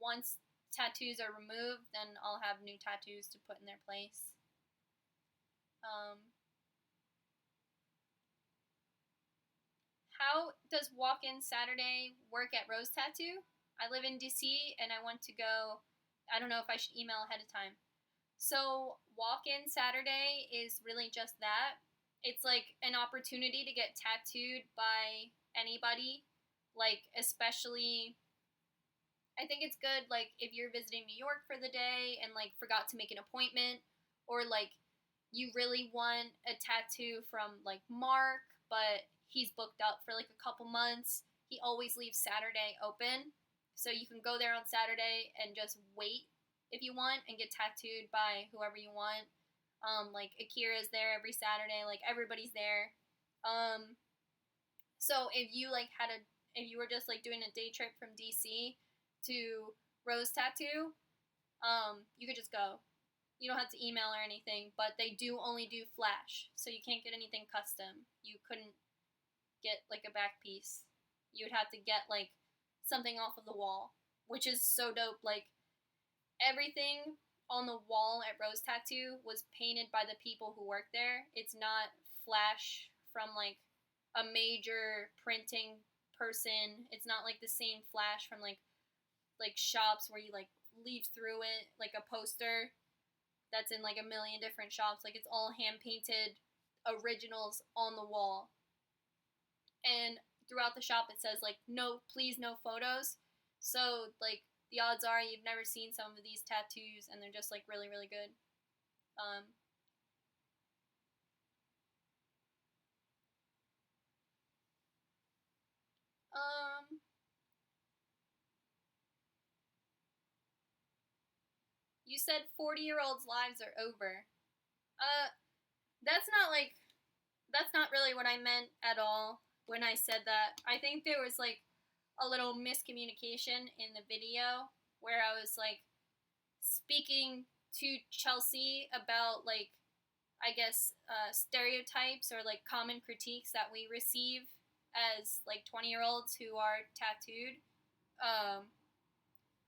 once tattoos are removed, then I'll have new tattoos to put in their place. How does walk-in Saturday work at Rose Tattoo? I live in DC and I want to go. I don't know if I should email ahead of time. So walk-in Saturday is really just that. It's like an opportunity to get tattooed by anybody, like especially I think it's good like if you're visiting New York for the day and like forgot to make an appointment, or like you really want a tattoo from like Mark, but he's booked up for like a couple months. He always leaves Saturday open. So you can go there on Saturday and just wait if you want and get tattooed by whoever you want. Like Akira's there every Saturday, like everybody's there. So if you like if you were just like doing a day trip from DC to Rose Tattoo, you could just go. You don't have to email or anything, but they do only do flash, so you can't get anything custom. You couldn't get like a back piece. You would have to get like something off of the wall, which is so dope. Like everything on the wall at Rose Tattoo was painted by the people who work there. It's not flash from like a major printing person. It's not like the same flash from like shops where you like leaf through it like a poster. that's in like a million different shops. Like it's all hand painted originals on the wall. And throughout the shop it says like no, please no photos. So like the odds are you've never seen some of these tattoos and they're just like really really good. Um, um you said 40-year-olds lives are over. Uh that's not like that's not really what I meant at all when I said that. I think there was like a little miscommunication in the video where I was like speaking to Chelsea about like I guess stereotypes or like common critiques that we receive as like 20-year-olds who are tattooed. Um,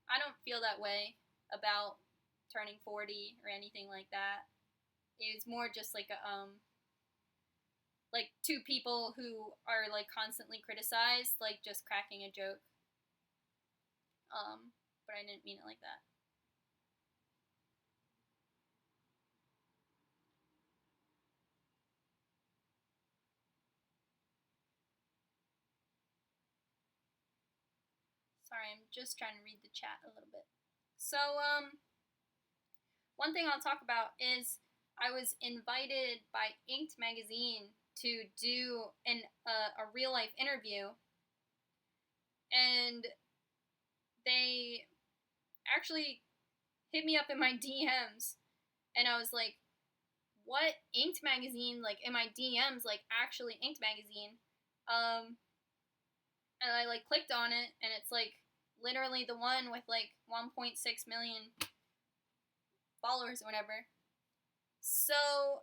I don't feel that way about turning 40 or anything like that. It was more just like two people who are like constantly criticized, like just cracking a joke. But I didn't mean it like that. Sorry, I'm just trying to read the chat a little bit. So, one thing I'll talk about is I was invited by Inked magazine to do a real life interview, and they actually hit me up in my DMs, and I was like, "What Inked magazine? Like in my DMs, like actually Inked magazine?" And I like clicked on it, and it's like literally the one with like 1.6 million followers or whatever. So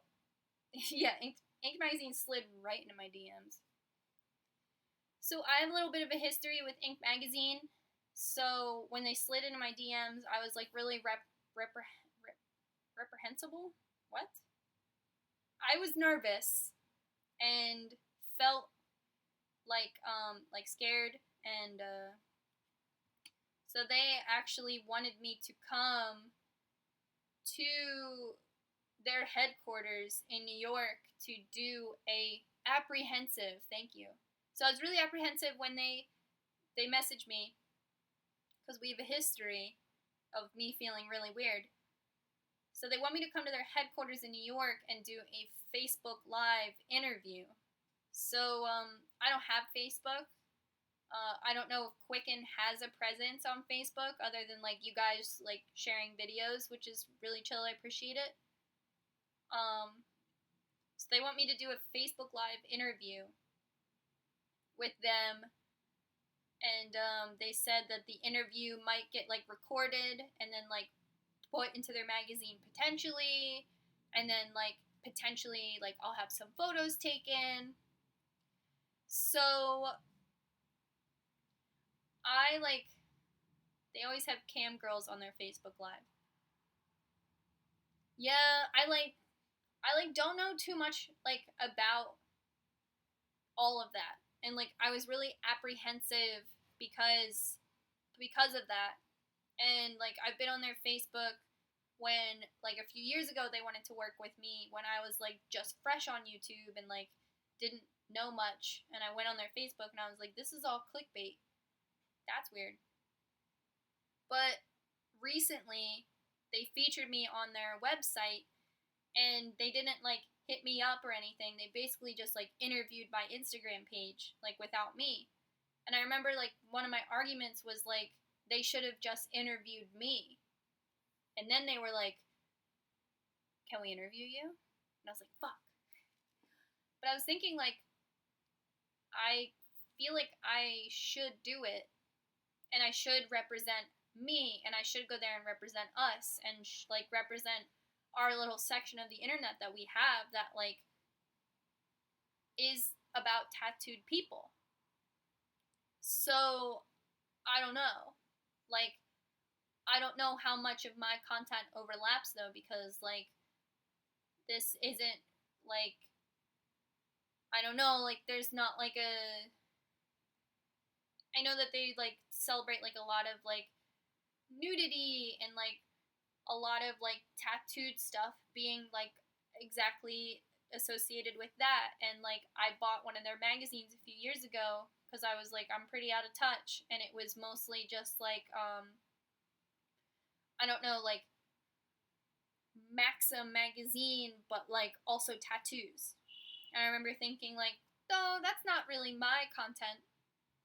yeah, Ink Magazine slid right into my DMs. So I have a little bit of a history with Ink Magazine. So when they slid into my DMs, I was like really reprehensible. What? I was nervous and felt like scared, and so they actually wanted me to come to their headquarters in New York to do a apprehensive thank you. So I was really apprehensive when they messaged me because we have a history of me feeling really weird. So they want me to come to their headquarters in New York and do a Facebook Live interview. So I don't have Facebook. I don't know if Quicken has a presence on Facebook other than like you guys like sharing videos, which is really chill. I appreciate it. So they want me to do a Facebook Live interview with them, and they said that the interview might get like recorded and then like put into their magazine potentially, and then like potentially like I'll have some photos taken. So I like they always have cam girls on their Facebook Live. Yeah, I don't know too much like about all of that. And like I was really apprehensive because of that. And like I've been on their Facebook when like a few years ago they wanted to work with me when I was like just fresh on YouTube and like didn't know much, and I went on their Facebook and I was like, this is all clickbait. That's weird. But recently they featured me on their website, and they didn't like hit me up or anything. They basically just like interviewed my Instagram page like without me. And I remember like one of my arguments was like they should have just interviewed me. And then they were like, "Can we interview you?" And I was like, "Fuck." But I was thinking like I feel like I should do it, and I should represent me, and I should go there and represent us, and like represent our little section of the internet that we have that like is about tattooed people. So I don't know. Like I don't know how much of my content overlaps though, because like this isn't like I don't know, like there's not like a I know that they like celebrate like a lot of like nudity and like a lot of like tattooed stuff being like exactly associated with that. And like I bought one of their magazines a few years ago because I was like, I'm pretty out of touch, and it was mostly just like I don't know, like Maxim magazine, but like also tattoos. And I remember thinking like, no, that's not really my content.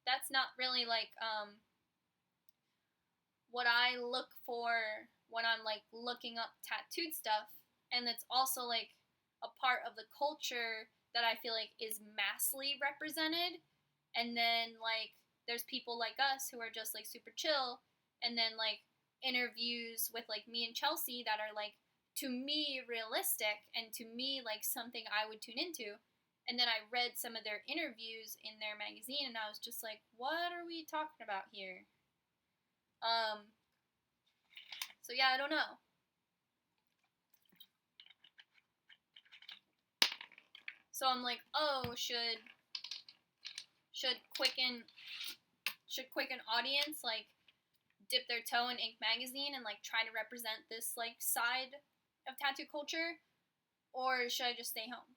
That's not really like what I look for when I'm like looking up tattooed stuff. And it's also like a part of the culture that I feel like is massively represented. And then like there's people like us who are just like super chill, and then like interviews with like me and Chelsea that are like to me realistic and to me like something I would tune into. And then I read some of their interviews in their magazine, and I was just like, what are we talking about here? So yeah, I don't know. So I'm like, oh, should Quicken audience like dip their toe in Ink magazine and like try to represent this like side of tattoo culture, or should I just stay home?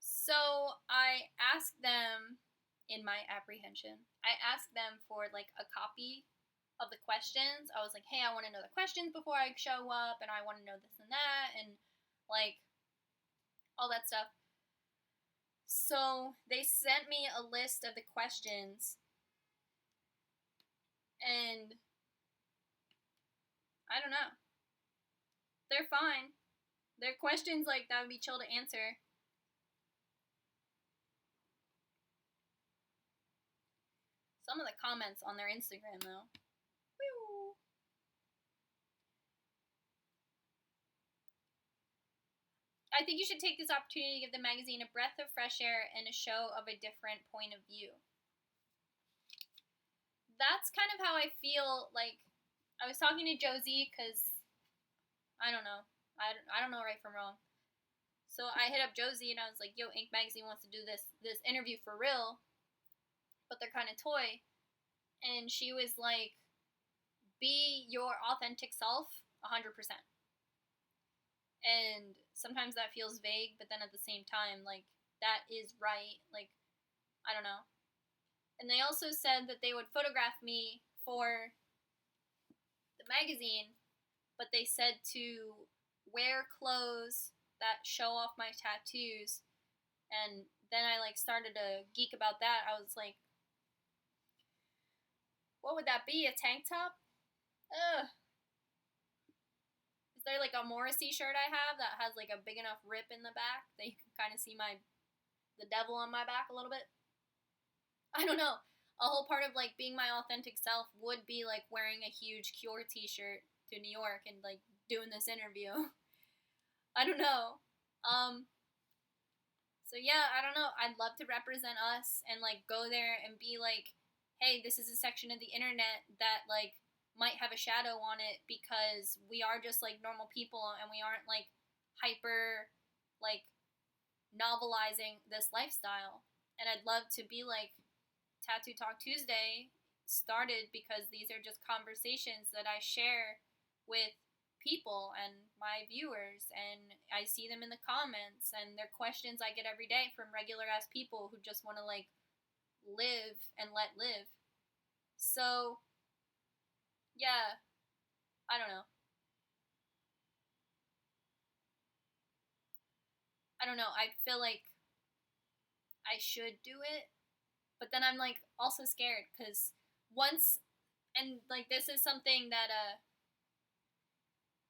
So I asked them, in my apprehension, I asked them for like a copy of the questions. I was like, hey, I want to know the questions before I show up, and I want to know this and that, and like all that stuff. So they sent me a list of the questions, and I don't know. They're fine. They're questions like that would be chill to answer. Some of the comments on their Instagram, though. Whew. I think you should take this opportunity to give the magazine a breath of fresh air and a show of a different point of view. That's kind of how I feel. Like, I was talking to Josie because I don't know. I don't know right from wrong. So I hit up Josie and I was like, yo, Ink Magazine wants to do this interview for real, but they're kind of toy. And she was like, be your authentic self 100%. And sometimes that feels vague, but then at the same time, like, that is right. Like, I don't know. And they also said that they would photograph me for the magazine, but they said to wear clothes that show off my tattoos. And then I like started to geek about that. I was like, what would that be? A tank top? Ugh. Is there like a Morrissey shirt I have that has like a big enough rip in the back that you can kind of see the devil on my back a little bit? I don't know. A whole part of like being my authentic self would be like wearing a huge Cure t-shirt to New York and like doing this interview. I don't know. So yeah, I don't know. I'd love to represent us and like go there and be like, hey, this is a section of the internet that like might have a shadow on it because we are just like normal people and we aren't like hyper like novelizing this lifestyle. And I'd love to be like Tattoo Talk Tuesday started because these are just conversations that I share with people and my viewers, and I see them in the comments, and they're questions I get every day from regular ass people who just want to like live and let live. So yeah, I don't know. I don't know. I feel like I should do it, but then I'm like also scared because once, and like this is something that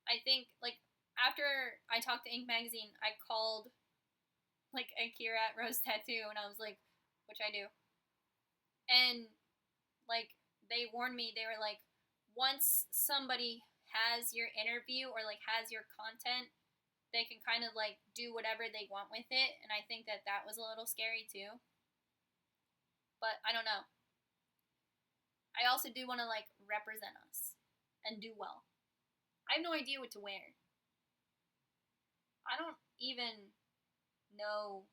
I think like after I talked to Ink Magazine, I called like Akira at Rose Tattoo and I was like, which I do, and like they warned me. They were like, once somebody has your interview or like has your content, they can kind of like do whatever they want with it, and I think that that was a little scary too. But I don't know. I also do want to like represent us and do well. I have no idea what to wear. I don't even know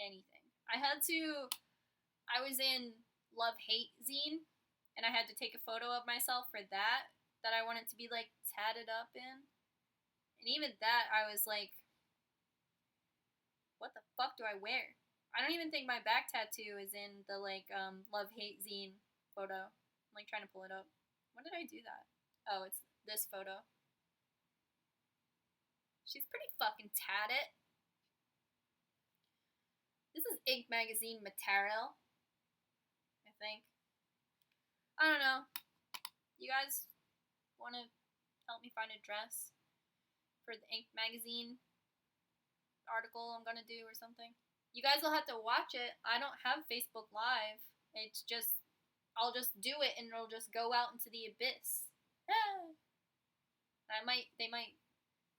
anything. I was in Love Hate Zine, and I had to take a photo of myself for that I wanted to be like tatted up in. And even that, I was like, what the fuck do I wear? I don't even think my back tattoo is in the like love hate zine photo. I'm like trying to pull it up. When did I do that? Oh, it's this photo. She's pretty fucking tatted. This is Ink Magazine material, I think. I don't know. You guys want to help me find a dress for the Ink Magazine article I'm gonna do or something? You guys will have to watch it. I don't have Facebook Live. It's just, I'll just do it and it'll just go out into the abyss. They might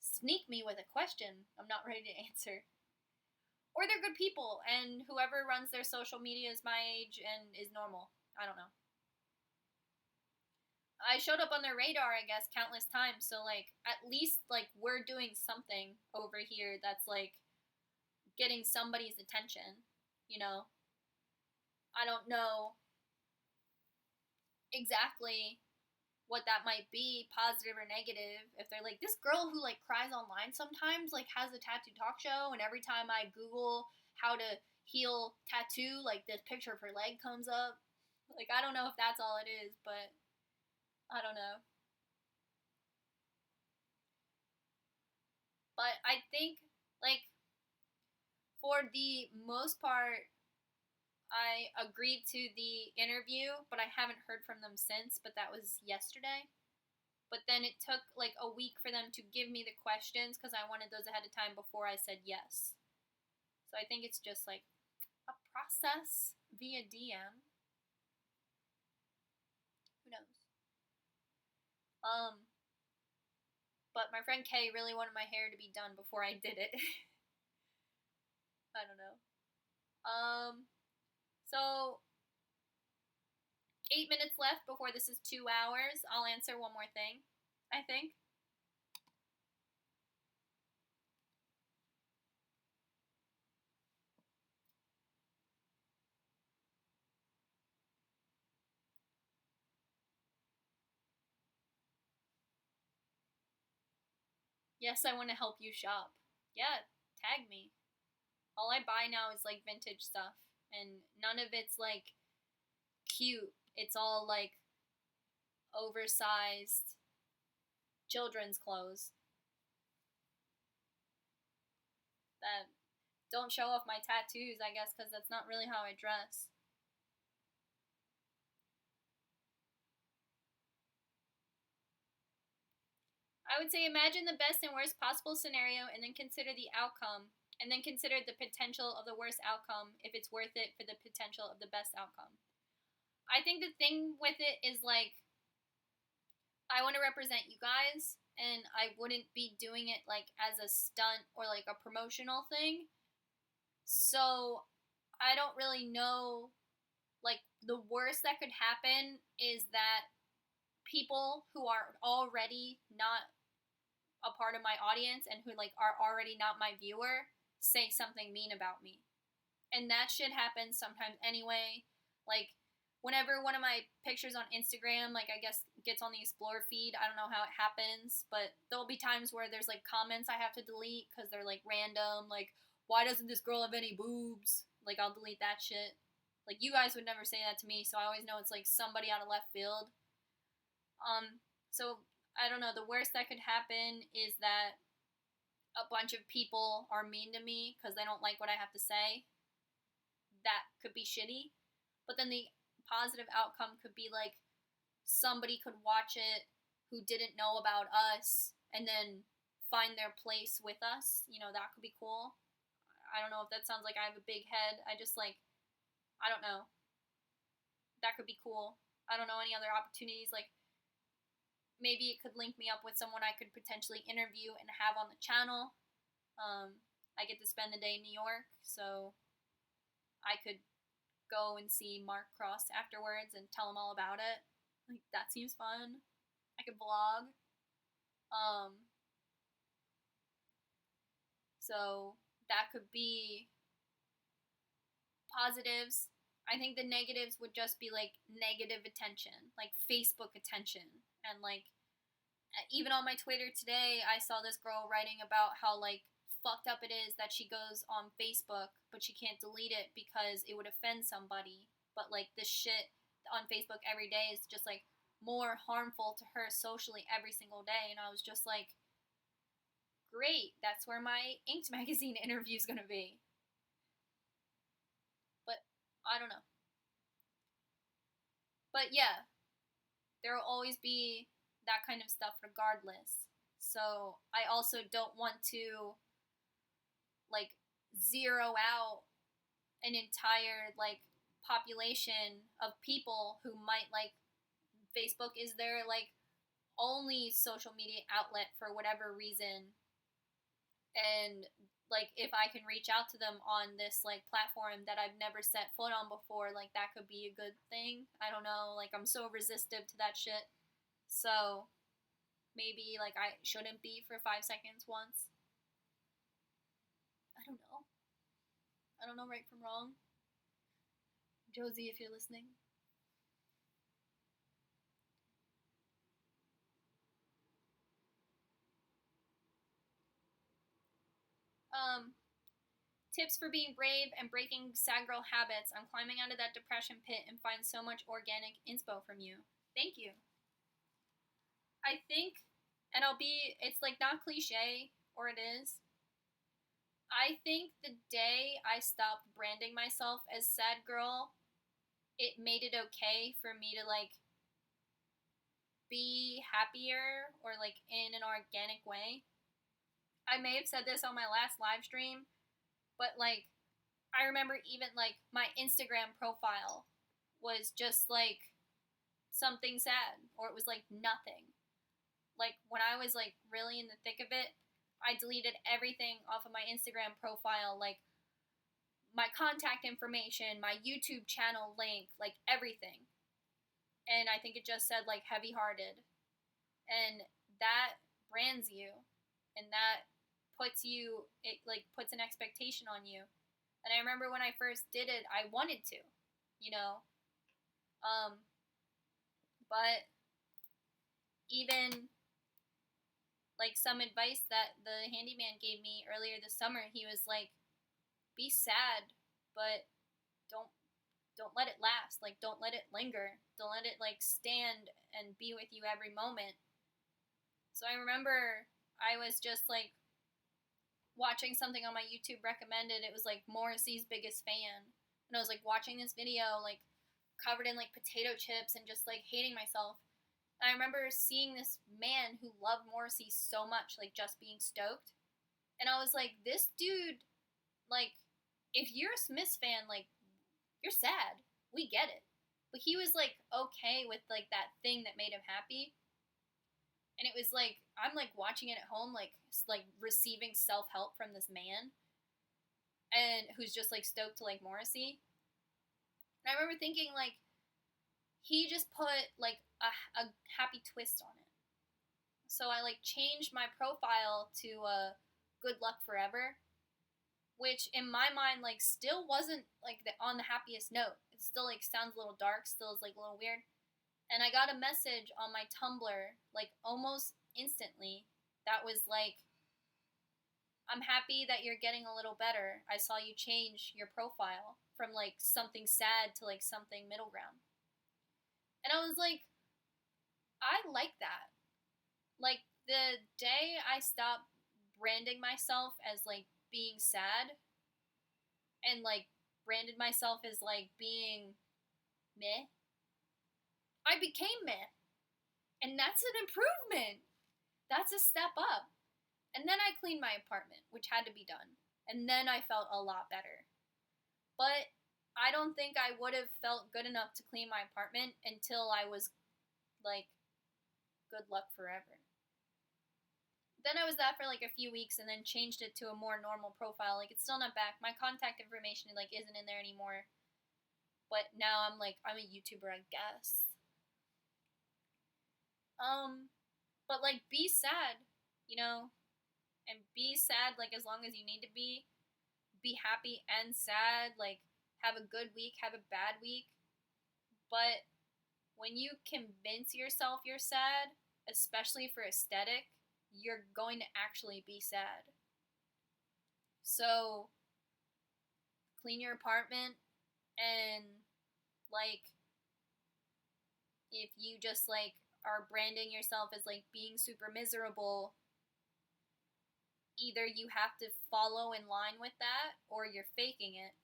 sneak me with a question I'm not ready to answer. Or they're good people, and whoever runs their social media is my age and is normal. I don't know. I showed up on their radar, I guess, countless times. So, like, at least, like, we're doing something over here that's, like, getting somebody's attention, you know? I don't know exactly what that might be, positive or negative. If they're like, this girl who, like, cries online sometimes, like, has a tattoo talk show, and every time I Google how to heal tattoo, like, this picture of her leg comes up. Like, I don't know if that's all it is, but I don't know. But I think, like, for the most part, I agreed to the interview, but I haven't heard from them since, but that was yesterday. But then it took, like, a week for them to give me the questions because I wanted those ahead of time before I said yes. So I think it's just, like, a process via DM. Who knows? But my friend Kay really wanted my hair to be done before I did it. I don't know. So 8 minutes left before this is 2 hours. I'll answer one more thing, I think. Yes, I want to help you shop. Yeah, tag me. All I buy now is like vintage stuff, and none of it's like cute. It's all like oversized children's clothes that don't show off my tattoos, I guess, because that's not really how I dress. I would say imagine the best and worst possible scenario and then consider the outcome. And then consider the potential of the worst outcome if it's worth it for the potential of the best outcome. I think the thing with it is like, I want to represent you guys, and I wouldn't be doing it like as a stunt or like a promotional thing. So I don't really know. Like, the worst that could happen is that people who are already not a part of my audience and who like are already not my viewer say something mean about me. And that shit happens sometimes anyway. Like, whenever one of my pictures on Instagram, like, I guess gets on the explore feed, I don't know how it happens, but there'll be times where there's like comments I have to delete because they're like random, like, why doesn't this girl have any boobs? Like, I'll delete that shit. Like, you guys would never say that to me, so I always know it's like somebody out of left field. So I don't know, the worst that could happen is that a bunch of people are mean to me because they don't like what I have to say. That could be shitty. But then the positive outcome could be like somebody could watch it who didn't know about us and then find their place with us. You know, that could be cool. I don't know if that sounds like I have a big head. I just like, I don't know. That could be cool. I don't know any other opportunities. Like, maybe it could link me up with someone I could potentially interview and have on the channel. I get to spend the day in New York, so I could go and see Mark Cross afterwards and tell him all about it. Like, that seems fun. I could vlog. So that could be positives. I think the negatives would just be like negative attention, like Facebook attention. And like, even on my Twitter today, I saw this girl writing about how like fucked up it is that she goes on Facebook, but she can't delete it because it would offend somebody. But like this shit on Facebook every day is just like more harmful to her socially every single day. And I was just like, great, that's where my Inked magazine interview is gonna be. But I don't know. But yeah, there will always be that kind of stuff regardless. So I also don't want to like zero out an entire like population of people who might like Facebook is their like only social media outlet for whatever reason, and like if I can reach out to them on this like platform that I've never set foot on before, like that could be a good thing. I don't know, like I'm so resistive to that shit. So maybe like I shouldn't be for 5 seconds once. I don't know. I don't know right from wrong. Josie, if you're listening. Tips for being brave and breaking sad girl habits. I'm climbing out of that depression pit and find so much organic inspo from you. Thank you. I think, and it's like not cliche, or it is. I think the day I stopped branding myself as sad girl, it made it okay for me to like be happier or like in an organic way. I may have said this on my last live stream, but like I remember even like my Instagram profile was just like something sad, or it was like nothing. Like when I was like really in the thick of it, I deleted everything off of my Instagram profile, like my contact information, my YouTube channel link, like everything. And I think it just said like heavy hearted. And that brands you, and that it like puts an expectation on you. And I remember when I first did it, I wanted to, you know. But even like some advice that the handyman gave me earlier this summer, he was like, be sad, but don't don't let it last. Like don't let it linger. Don't let it like stand and be with you every moment. So I remember I was just like watching something on my YouTube recommended. It was like Morrissey's biggest fan. And I was like watching this video like covered in like potato chips and just like hating myself. And I remember seeing this man who loved Morrissey so much, like just being stoked. And I was like, this dude, like, if you're a Smiths fan, like, you're sad. We get it. But he was like okay with like that thing that made him happy. And it was like I'm like watching it at home, like receiving self-help from this man, and who's just like stoked to like Morrissey. And I remember thinking like he just put like a happy twist on it. So I like changed my profile to good luck forever, which in my mind like still wasn't like on the happiest note. It still like sounds a little dark, still is like a little weird. And I got a message on my Tumblr like almost instantly that was like, I'm happy that you're getting a little better. I saw you change your profile from like something sad to like something middle ground. And I was like, I like that. Like the day I stopped branding myself as like being sad and like branded myself as like being meh, I became meh. And that's an improvement. That's a step up. And then I cleaned my apartment, which had to be done. And then I felt a lot better. But I don't think I would have felt good enough to clean my apartment until I was like, good luck forever. Then I was that for like a few weeks and then changed it to a more normal profile. Like it's still not back. My contact information like isn't in there anymore. But now I'm like, I'm a YouTuber, I guess. But like be sad, you know, and be sad like as long as you need to be happy and sad, like have a good week, have a bad week, but when you convince yourself you're sad, especially for aesthetic, you're going to actually be sad. So, clean your apartment, and like, if you just like are branding yourself as like being super miserable, either you have to follow in line with that or you're faking it,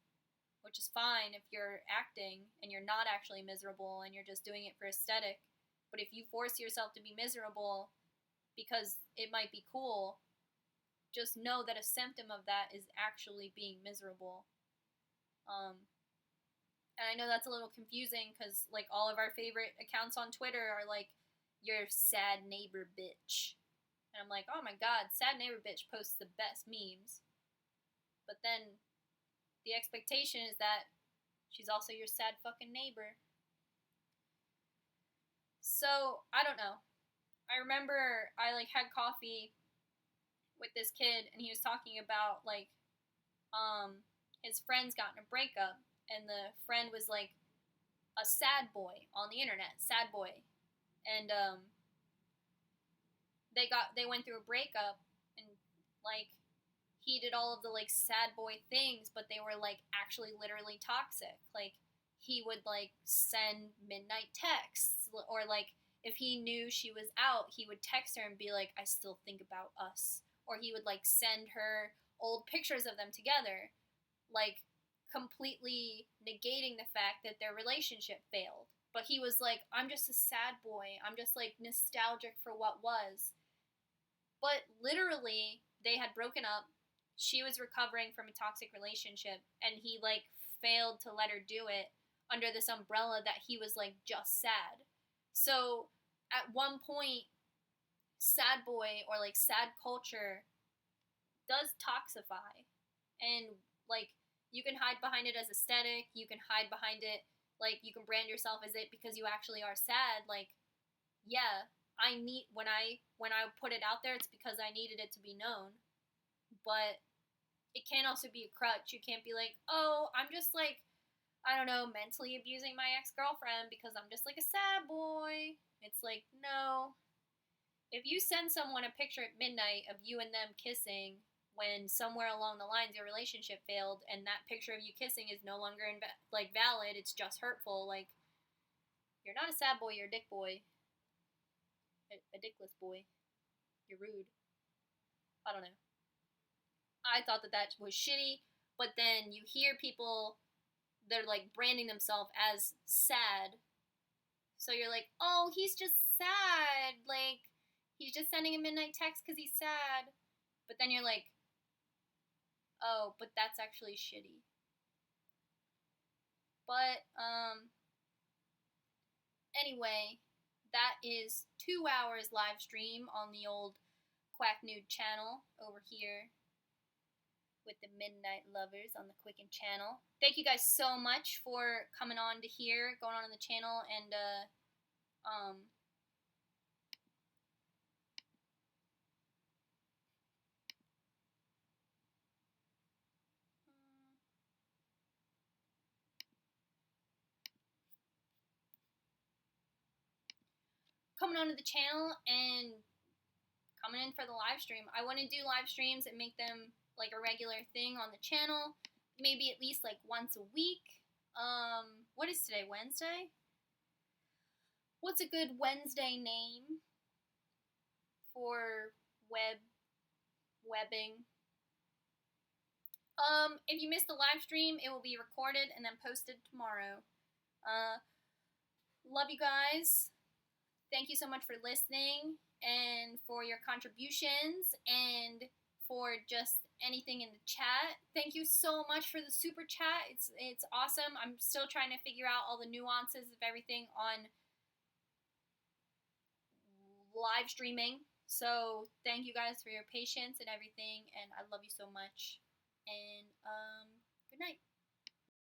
which is fine if you're acting and you're not actually miserable and you're just doing it for aesthetic. But if you force yourself to be miserable because it might be cool, just know that a symptom of that is actually being miserable. And I know that's a little confusing because like all of our favorite accounts on Twitter are like, your sad neighbor bitch. And I'm like, oh my god, sad neighbor bitch posts the best memes. But then the expectation is that she's also your sad fucking neighbor. So, I don't know. I remember I like had coffee with this kid and he was talking about like his friends got in a breakup and the friend was like a sad boy on the internet, sad boy. And they went through a breakup and like he did all of the like sad boy things, but they were like actually literally toxic. Like he would like send midnight texts, or like if he knew she was out, he would text her and be like, I still think about us. Or he would like send her old pictures of them together, like completely negating the fact that their relationship failed. But he was like, I'm just a sad boy. I'm just like nostalgic for what was. But literally, they had broken up. She was recovering from a toxic relationship, and he like failed to let her do it under this umbrella that he was like just sad. So at one point, sad boy or like sad culture does toxify, and like you can hide behind it as aesthetic, you can hide behind it, like you can brand yourself as it because you actually are sad. Like, yeah, I need when I put it out there, it's because I needed it to be known. But it can also be a crutch. You can't be like, oh, I'm just like, I don't know, mentally abusing my ex-girlfriend because I'm just like a sad boy. It's like, no. If you send someone a picture at midnight of you and them kissing when somewhere along the lines your relationship failed and that picture of you kissing is no longer like valid, it's just hurtful, like, you're not a sad boy, you're a dick boy. A dickless boy. You're rude. I don't know. I thought that was shitty, but then you hear people, they're like branding themselves as sad. So you're like, oh, he's just sad. Like, he's just sending a midnight text because he's sad. But then you're like, oh, but that's actually shitty. But, anyway, that is 2 hours live stream on the old Quack Nude channel over here with the Midnight Lovers on the Quicken channel. Thank you guys so much for coming on to here, going on the channel, and coming onto the channel and coming in for the live stream. I want to do live streams and make them like a regular thing on the channel, maybe at least like once a week. What is today, Wednesday? What's a good Wednesday name for webbing? If you missed the live stream, it will be recorded and then posted tomorrow. Love you guys. Thank you so much for listening and for your contributions and for just anything in the chat. Thank you so much for the super chat. It's awesome. I'm still trying to figure out all the nuances of everything on live streaming. So thank you guys for your patience and everything, and I love you so much. And good night.